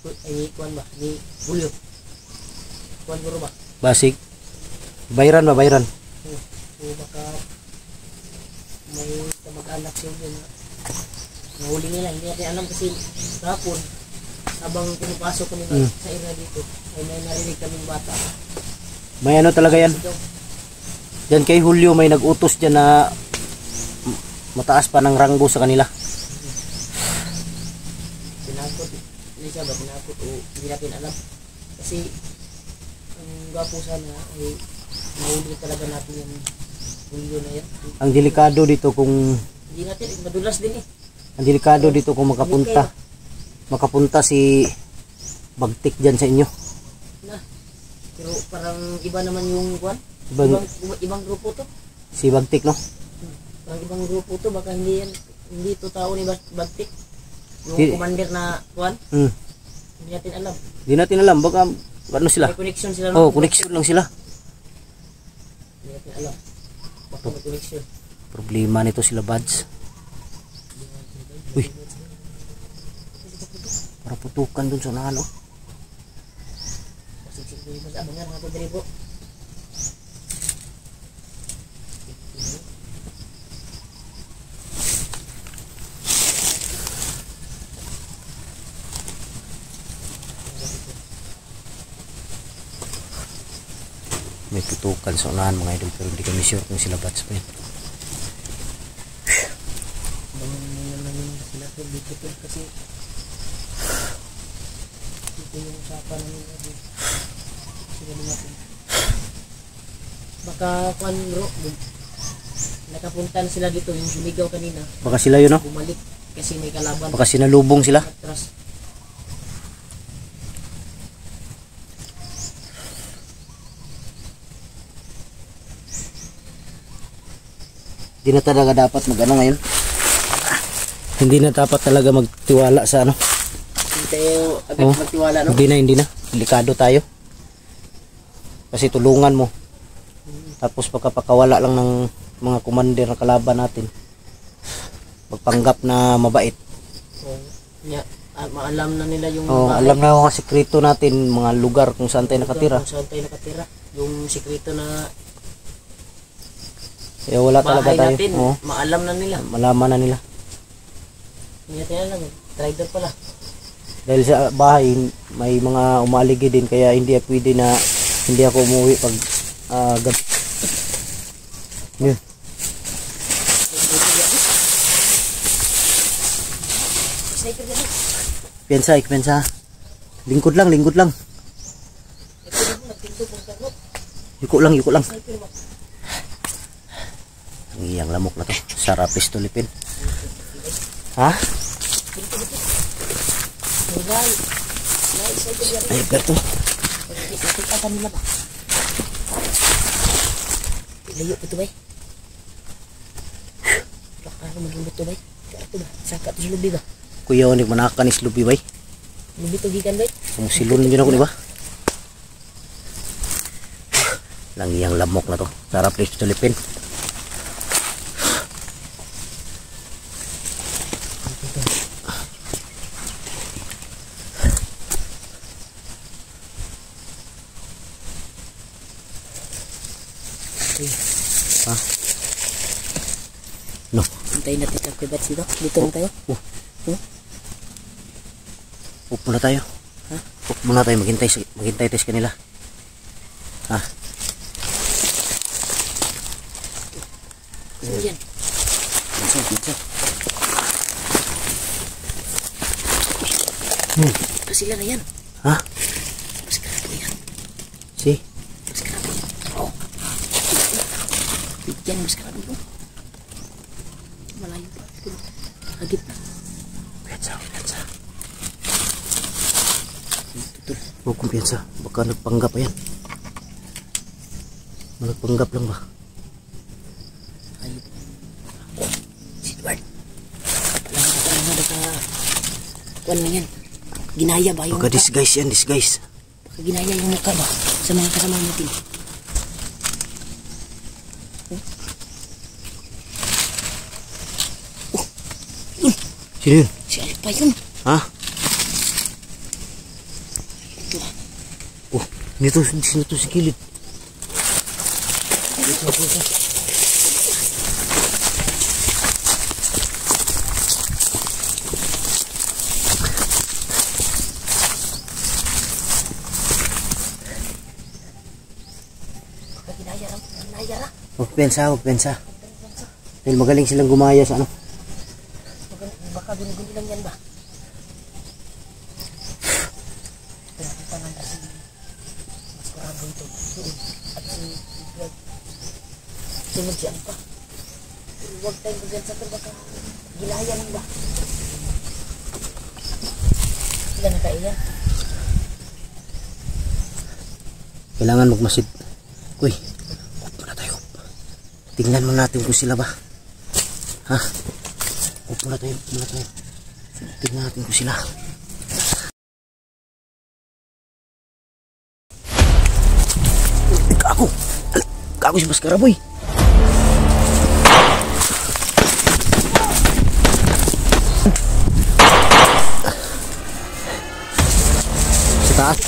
Kuan ba? Ni Julio. Kuan gulo ba? Basig. Bayran ba? Bayran. O baka may kamag-anak siya na nahuli nila. Hindi natin alam kasi kahapon habang pinapasok kami sa area dito ay may narinig kaming bata. May ano talaga yan. Yan kay Julio may nag-utos dyan na mataas pa ng ranggo sa kanila. Pinakot. Hindi siya ba pinakot o hindi natin alam. Kasi Ang gwapo sana ay mahuli talaga natin yung hulyo na yan. Ang delikado dito kung Hindi natin, madulas din eh. ang delikado dito kung makapunta si bagtik diyan sa inyo. Na. Pero parang iba naman yung kwan. Ibang grupo to. Si bagtik, no? Parang ibang grupo to, baka hindi to tao ni Bagtik. Yung Di- commander na kwan, Hmm. hindi natin alam. Di natin alam baka ano sila. May connection sila. Oh, connection lang sila. Hindi natin alam. Baka may connection. Problema nito sila buds. Uy. Para putukan dun sa unahan, oh. Kasi siguro mas abangan mga pagdali po. May putukan sa unahan mga idol pero hindi kami sure kung sila buds pa yun. Abangan namin sila po dito po kasi dito yung usapan namin. Sige natin. Baka kwan bro, nakapunta na sila dito yung sumigaw kanina. Baka sila yun, no? Bumalik kasi may kalaban. Baka sinalubong sila. Atras. Hindi na talaga dapat mag-ano ngayon. Hindi na dapat talaga magtiwala sa ano. Hindi tayo agad Oh. magtiwala, no? Hindi na. Delikado tayo. Kasi tulungan mo. Tapos pagkapakawala lang ng mga commander na kalaban natin. Magpanggap na mabait. Maalam na nila yung Oh, bahay, alam na yung mga sekreto natin, mga lugar kung saan tayo nakatira. kung saan tayo nakatira. Yung sikreto na Kaya wala talaga bahay tayo. natin, Oh, maalam na nila. malaman na nila. Hindi natin alam, trader pala. Dahil sa bahay, may mga umaligi din kaya hindi pwede na hindi ako umuwi pag gabi. Yun. Sniper ka na. Pensa. Lingkod lang. Ito na po, nagpinto po sa group. Yuko lang. Sniper ba? Ang iyang lamok na to. Sarap pistolipin. Ha? Mulay. Sniper yan. Ay, berto. Nakita ka nila ba? Layo ito ba? Baka ano maging ito ba? Ito ba? Saka ito sa lubi ba? Kuya, unik manakan is lubi bay. Lubi ito gikan ba? Kung silun yun ako, di ba? Lang iyang lamok na to. Sarap pistolipin. Ha? No. Hintayin natin sa private dito. Dito lang tayo. Upo muna tayo. Ha? Upo muna tayo. Maghintay tayo sa kanila. Ha? Ano yan? Pinsa. Ito sila na yan. Ha? Maskarado yan. Si? Maskarado yan. Oo. Yan maskarado po. Malayo pa. Hagip na. Pinsa. Tutul. Huwag kumpiyansa. Baka nagpanggap pa yan. Nagpanggap lang ba? Ayun. Si Edward. Palang na baka kuwan na yan. Ginaya ba yung Baka mukha? disguise yan, disguise. Baka ginaya yung mukha ba? Sa mga kasama natin. Sino yun? Si Alpa yun. Ha? Ito ah. Oh, sino to si kilid? Baka ginaya lang. Ginaya lang. Huwag pensa. Dahil magaling silang gumaya sa ano. Baka guni-guni lang yan ba? Pinakita lang kasi maskarado buntog. At sunod siya pa. Huwag tayong kagan sa ito, baka gilaya lang ba? Sila nakaiyan. Kailangan magmasid. Uy, huwag muna tayo. Tingnan mo natin kung sila ba. Ha? Huwag muna tayo. Tingnan natin kung sila. Kago si Baskara, boy. Sa taas.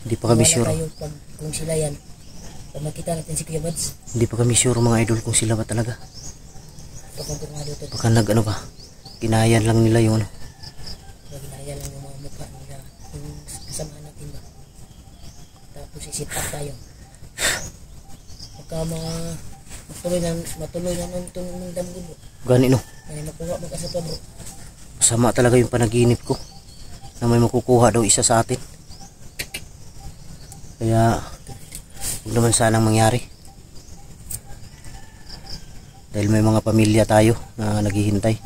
Hindi pa kami sure. Kung sila yan, pag makita natin si Kuya Bads. Hindi pa kami sure mga idol kung sila ba talaga. Baka nag-ano ba? Ginayan lang nila yung ano. Ginayan lang yung mga mukha nila. Yung kasama natin ba? Tapos isit up tayo. Baka matuloy na nung itong damgo mo. Gani no? May makuha mag-asa pa bro. Masama talaga yung panaginip ko. Na may makukuha daw isa sa atin. Kaya huwag naman sanang mangyari. Dahil may mga pamilya tayo na naghihintay.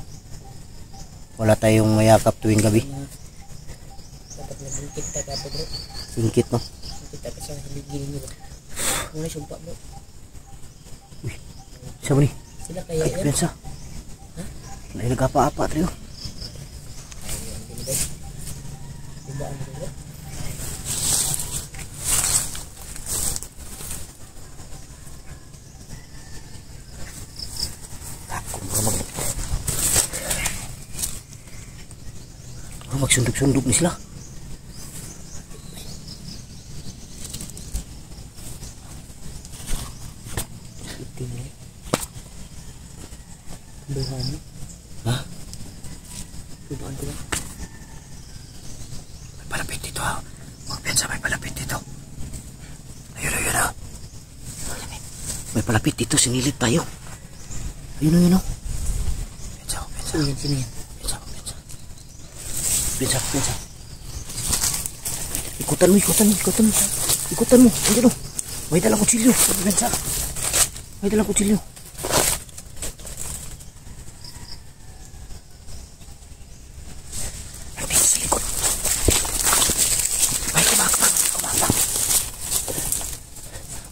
Wala tayong mayakap tuwing gabi. Dapat nagingkit ka ka bro. Ingkit no? Ingkit ka sa hiligin nyo. Muna sumpa bro. Uy, siya mo ni? Sila kaya yan? Pensa. Ha? Wala yung nagkapa-apa tayo. Diba ano bro? Magsundog-sundog ni sila. Duhan. Ha? Duhan ko ba? May palapit dito ha. Magpensa may palapit dito. Ayun ha. May palapit dito, sinilip tayo. Ayun o. Pensa. Sino yan? Pensa. Ikutan mo. Andiyan o. May dalang kutsilyo. Pensa. May dalang kutsilyo. Nandito sa likod.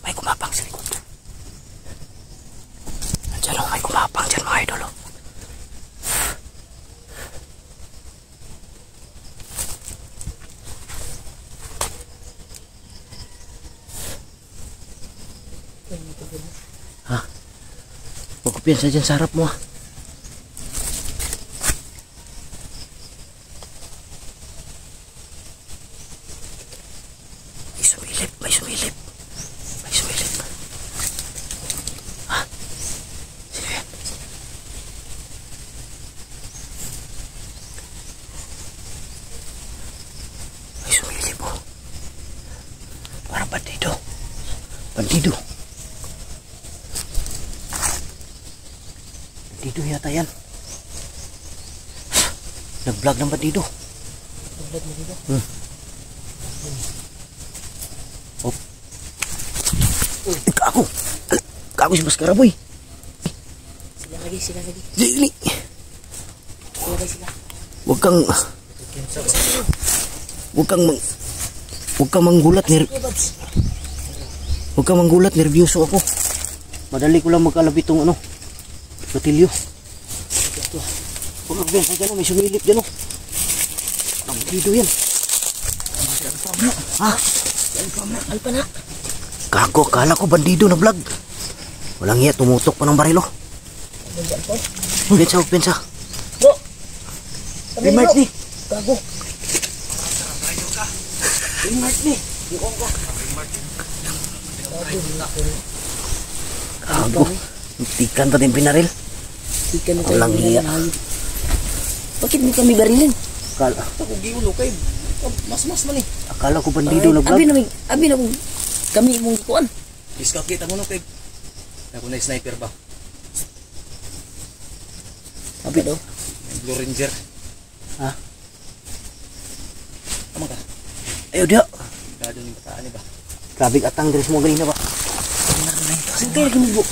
May kumapang sa likod. Andiyan o. May kumapang dyan mga idol o. Ha? Huwag ko piyansa dyan sa harap mo ha. May sumilip. Ha? Sino yan? May sumilip oh. Parang bandido. Bandido yata yan. Nag-vlog ng bandido. Nag-vlog mo dito? Oh. Kago si Baskara boy. Sila lagi. Dili. Sila. Huwag kang manggulat. Huwag kang manggulat, nervyoso ako. Madali ko lang magkalabit itong ano. Gatilyo. Huwag kang bensa dyan, may sumilip dyan. Ang dito yan. Ha? Alpanak. Gago, akala ko bandido na vlog. Walang iya, tumutok pa ng barilo. Bensa. Bro! Remark ni. Gago. Remark ni. Gago. Tikan pa din pinaril. Walang iya. Bakit mo kami barilin? Akala. Ako giulo kay mas man eh. Akala ko bandido na vlog. Abi na kami mong kuan. Iskakita mo na kay Ako na sniper ba? Kapit daw. Blue Ranger. Ha? Tama ka? Ayaw dia. Gado ni bataan ni ba? Grabe atang diri mo ganina ba? Singkay lagi mo.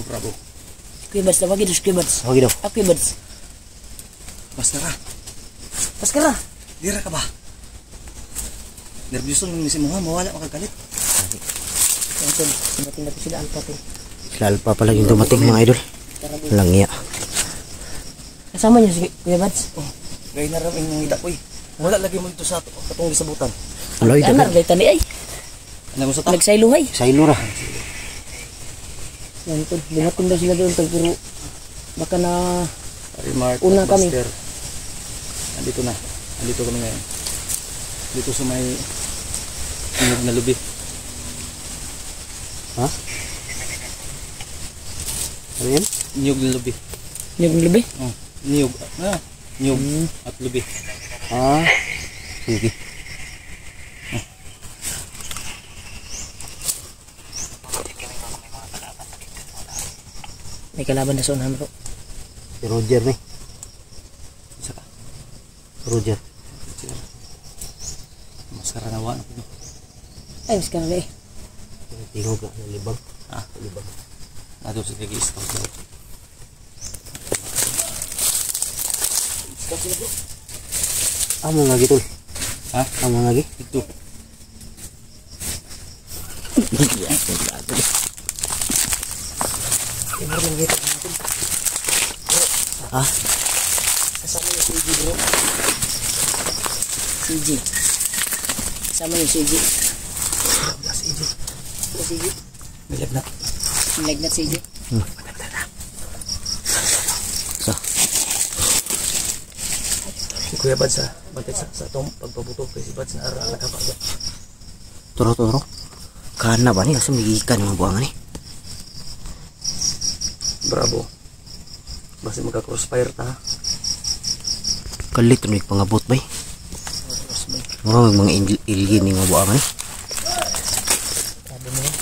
Bravo. Kuya Bads, tawagin dos Kuya Bads. Okay daw. Kuya Bads. Basta ra. Pas ka na. Dira ka ba? Nervyoso nung misi mo nga, mawala makagalit. Ito, dumating na po sila Alpha to. Sila Alpha pala yung dumating mga idol. Langya. Kasama niyo si Kuya Bads? Oh, gaya na rin yung ngita ko eh. Wala lagi mo ito sa katong gisabutan. Aloy Anar, daw. gaya tani ay. Ano mo sa ta? Nagsayluhay. Sa ilura. Yan ito, dumating daw sila doon. Pero baka na Remark, una kami. Buster. Andito na. Andito kami ngayon. Dito sa may niyog na lubi. Ha? Ano yan? Niyog na lubi. Yung lubi. Oh, niyog. Niyog at lubi. Ah. Sige. May kalaban na sa unahan bro. Si Roger ni. Isa ka. Roger. Maskara na wala ko. Ay, mas ka na eh. Tingog na libag. Ah, Libag. nato sa kagi-scout daw. Amo nga gitol. Ha? Amo nga gi. Ito. Ha? Kasama yung CG bro. CG. Kasama yung CG. CG. May lagnat. Like that CG. So, Si Kuya Bads sa bantay sa itong pagpabuto kay si Bads na ara nakapaga. turo. Kana ba ni kasi migikan yung buwangan ni. Bravo. Basta magka-crossfire ta. Kalit rin pangabot bay. Mga alien yung mga buwangan ni. Sabi mo yan.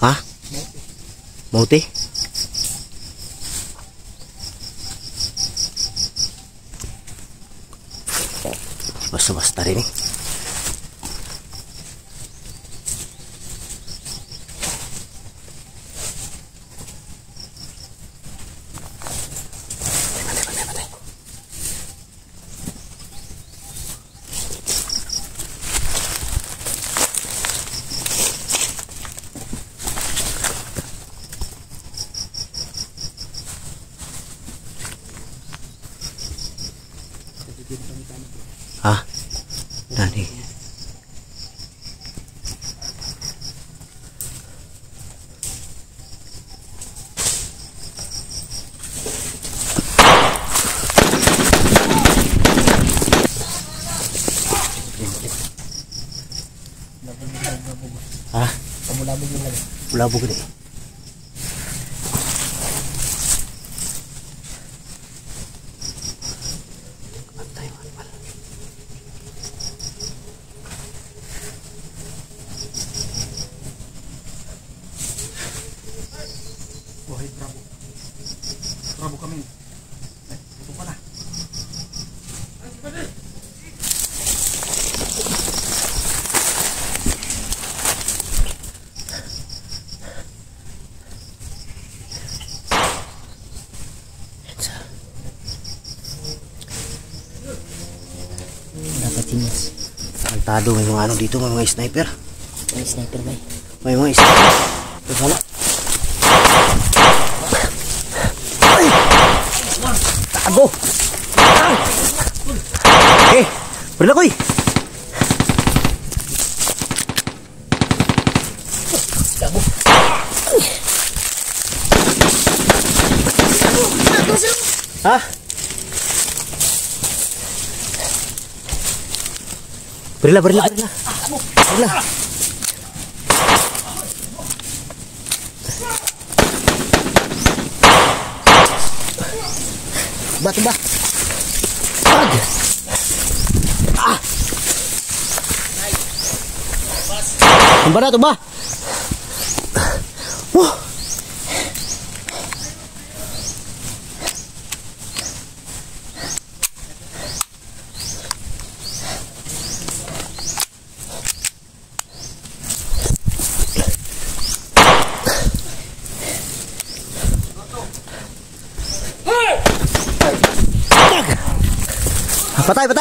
Ha? Mauti? Basta-basta rin eh. Ha? Nani? Ha? Pamulabog yung lagi. Bulabog ni. Buhay Bravo. Bravo kami. Ito pala. Dapat sinas. Antado may mga ano dito, may mga sniper. May sniper ba? May mga sniper. Ito sana. Ay! Tago! Eh! Berla koy! Ha? Berila. Berila. Tuba. Pag. Tuba.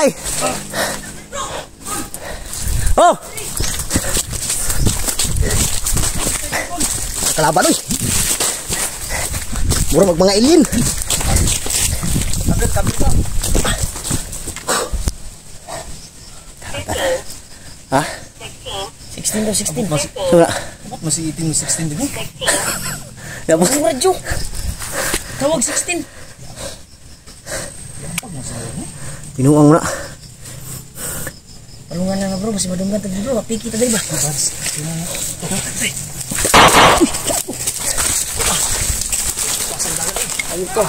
Patay. Oh. Kalaban oy. Mura mga alien. Ha? 16 daw, 16. Masih itim 16 din. Ya bos. Ang radyo. Tawag 16. Tinuang na. Palungan na bro, masih madunggan tadi bro, piki tadi ba? Ayo ko.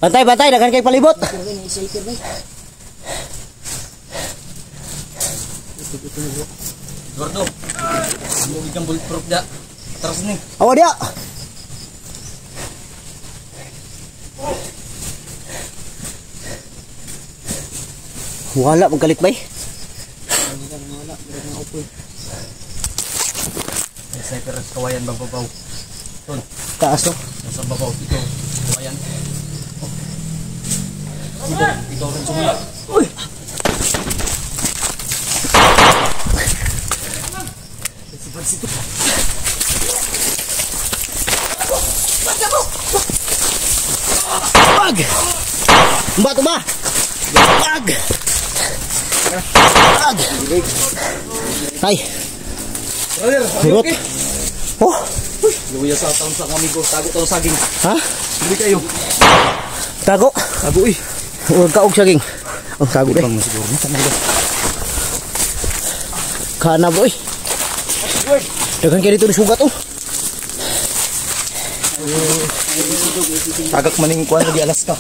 Bantay, dagan kay palibot. Ini shelter ba? Gordo. Mo bigyan bulletproof da. Terus nih. Awa dia. Wala magkalit bay. Wala, berang opo. Sniper kawayan babaw. Ton, Taas to. nasa babaw ito. Kawayan. Ito rin sumula. Uy. Pag. Tuba. Pag. Tay. Burot. Oh. Luya sa taon sa amigo. Tago taon saging. Ha? Hindi kayo. Tago. Tago eh. Huwag kaog saging. Ang tago deh. Bang siguro. Kana boy. Dagan kayo dito di sugat oh. Tagak maning kuan lagi Alaska.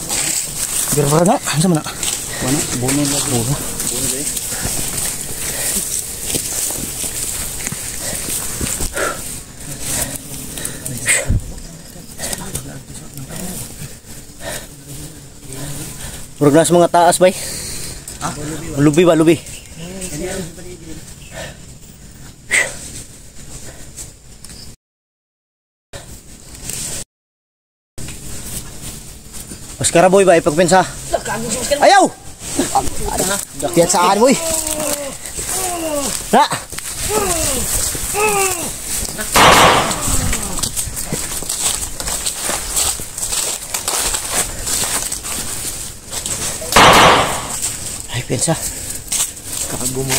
Gerba na. Sama na. Mana? Bono na bono. Murag na sa mga taas bay. Ah? Lubi ba, lubi. Oscar boy ba ipagpensa? Ayaw! Dakyat saan boy? Na! Ay, pensa. Kago mo.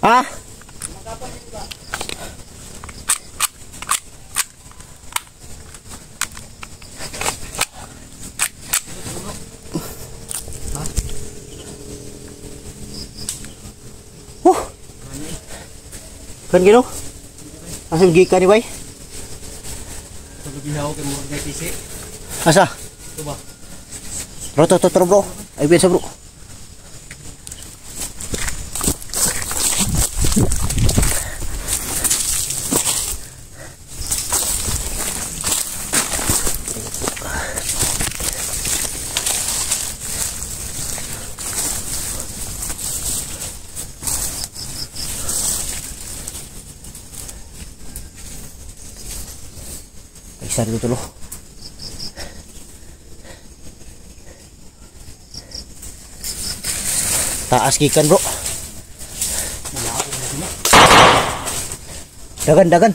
Ah? Kan gino? Asal gikan ni bay? Ginaw kay mo kay PC. Asa? Ito ba? Roto bro. Ay biasa bro. Isa dito tulo. Taas gikan bro. Dagan.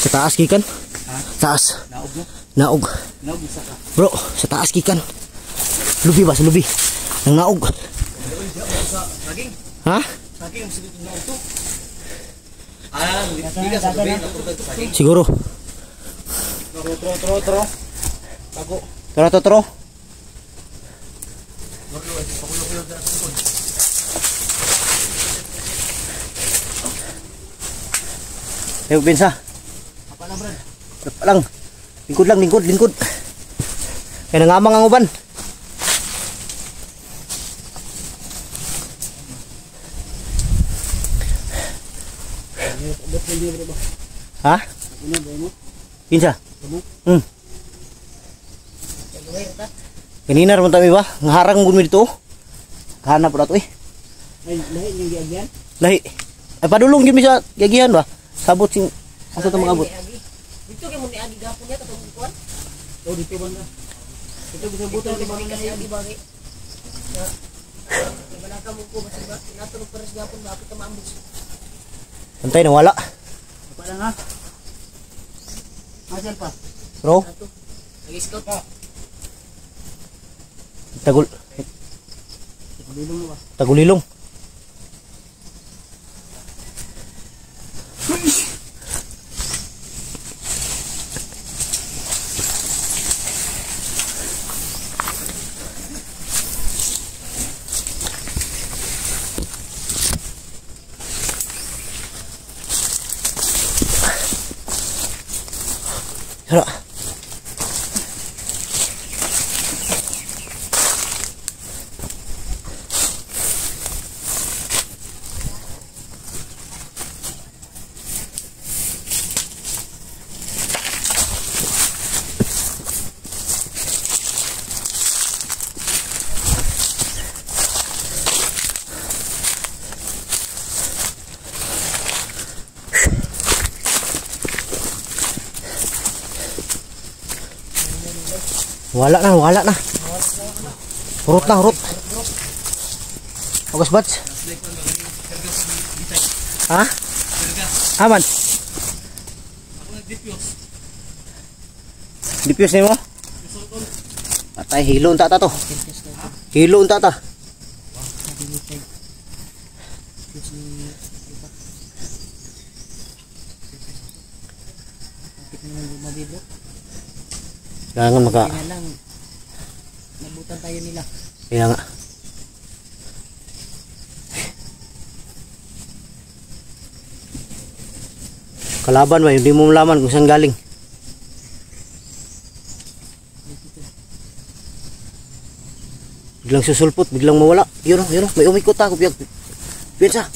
Sa taas gikan. Ha? Taas. Naob mo. Naog. Naog isa ka. Bro, sa taas gikan. Lubi ba sa lubi? Nang naog. Sa saging. Ha? Saging ang sige naog to. Bigas sa gabi napurtag saging. Siguro. Tro. Tago. Tro. Ayo bensa. Apa na brad? Dapat lang. Lingkod. Kaya nangamang ang uban. Ha? Pinsa? Kanina naman tayo ba? Ngaharang mo dito. Kahanap po na ito eh. Ay, lahi yung giagyan. Lahi. Ay padulong yun sa gagihan ba? Sabot sing asa ito mga abot. Dito kay mo ni agi gapon niya katong kuan. Oh dito banda. Ito bisa buto ni mga kasi agi bagi. Na ibalaka mo ko basta natulog pares gapon bakit ka maambos. Antay na wala. Apa lang ha? Masal pa. Bro, Ato. Nag-scout pa. tagulilong. Hala. Wala na. Hurot. Bagus bats. Ha? Aman. Dipios ni mo? Patay hilo unta ta to. Hilo unta ta. Jangan maka. Lang nabutan tayo nila. Kaya nga. Kalaban ba, hindi mo malaman kung saan galing. Biglang susulpot, biglang mawala. Yun, may umikot ako. Piyansa,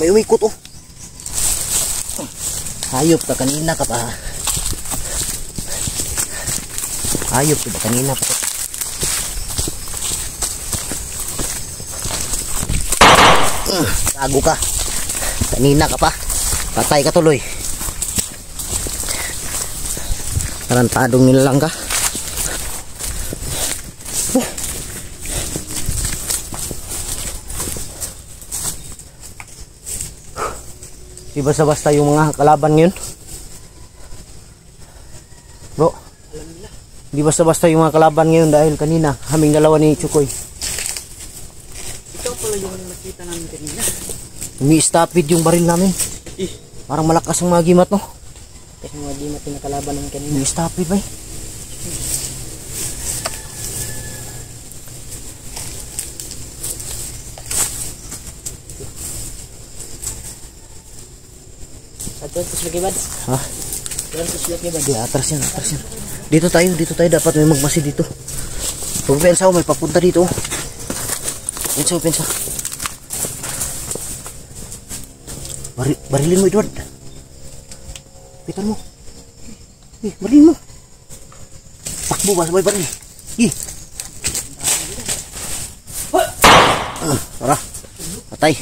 may umikot oh. Hayop ka kanina ka pa. Hayop ka kanina pa. Tago ka. Kanina ka pa. Patay ka tuloy. Tarantadong nila lang ka. Di basta-basta yung mga kalaban ngayon. Bro, di basta-basta yung mga kalaban ngayon dahil kanina haming dalawa ni Chukoy. Ikaw pala yung nakita namin kanina. Umi-stopid yung baril namin. Parang malakas ang mga gimat, no? Kasi mga di natin nakalaban namin kanina. Umi-stopid ba eh? Satu terus lagi bad. Ha? Terus lagi bad. Di atras yan. Dito tayo dapat may magmasi dito. Pag pensa may papunta dito. Pensa. Barilin mo, Edward. Pitan mo. Barilin mo. Takbo ba sabay baril? Tara. Patay.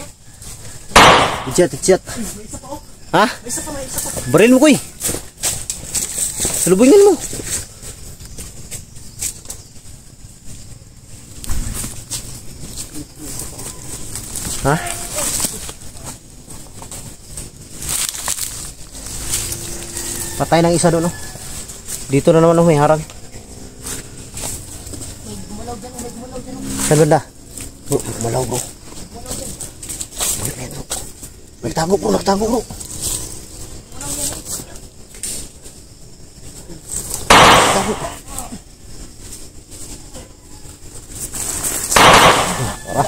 Ijat. Ha? Baril mo, Koy. Salubungin mo. Ha? Patay ng isa doon, no? Dito na naman ako may harang. May gumalaw dyan, may gumalaw dyan. Saan banda? Bro, malaw bro. Nagtago bro, nagtago bro. Nagtago. Tara,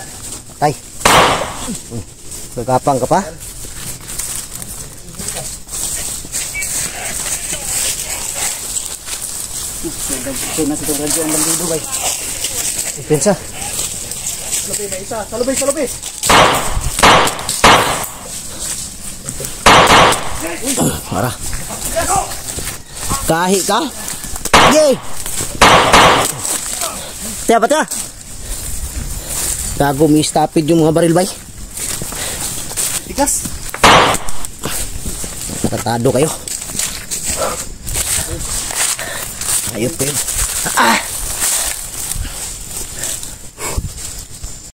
patay. Gagapang ka pa? Ito na si Tong Radyo ang bandido bay. Ipensa. Salubi na isa, salubi, salubi. Tara. Kahi ka? Yay! Tiya ba tiya? Gago, may stopid yung mga baril bay. Tikas. Nakatado kayo. Ayop kayo. Ah!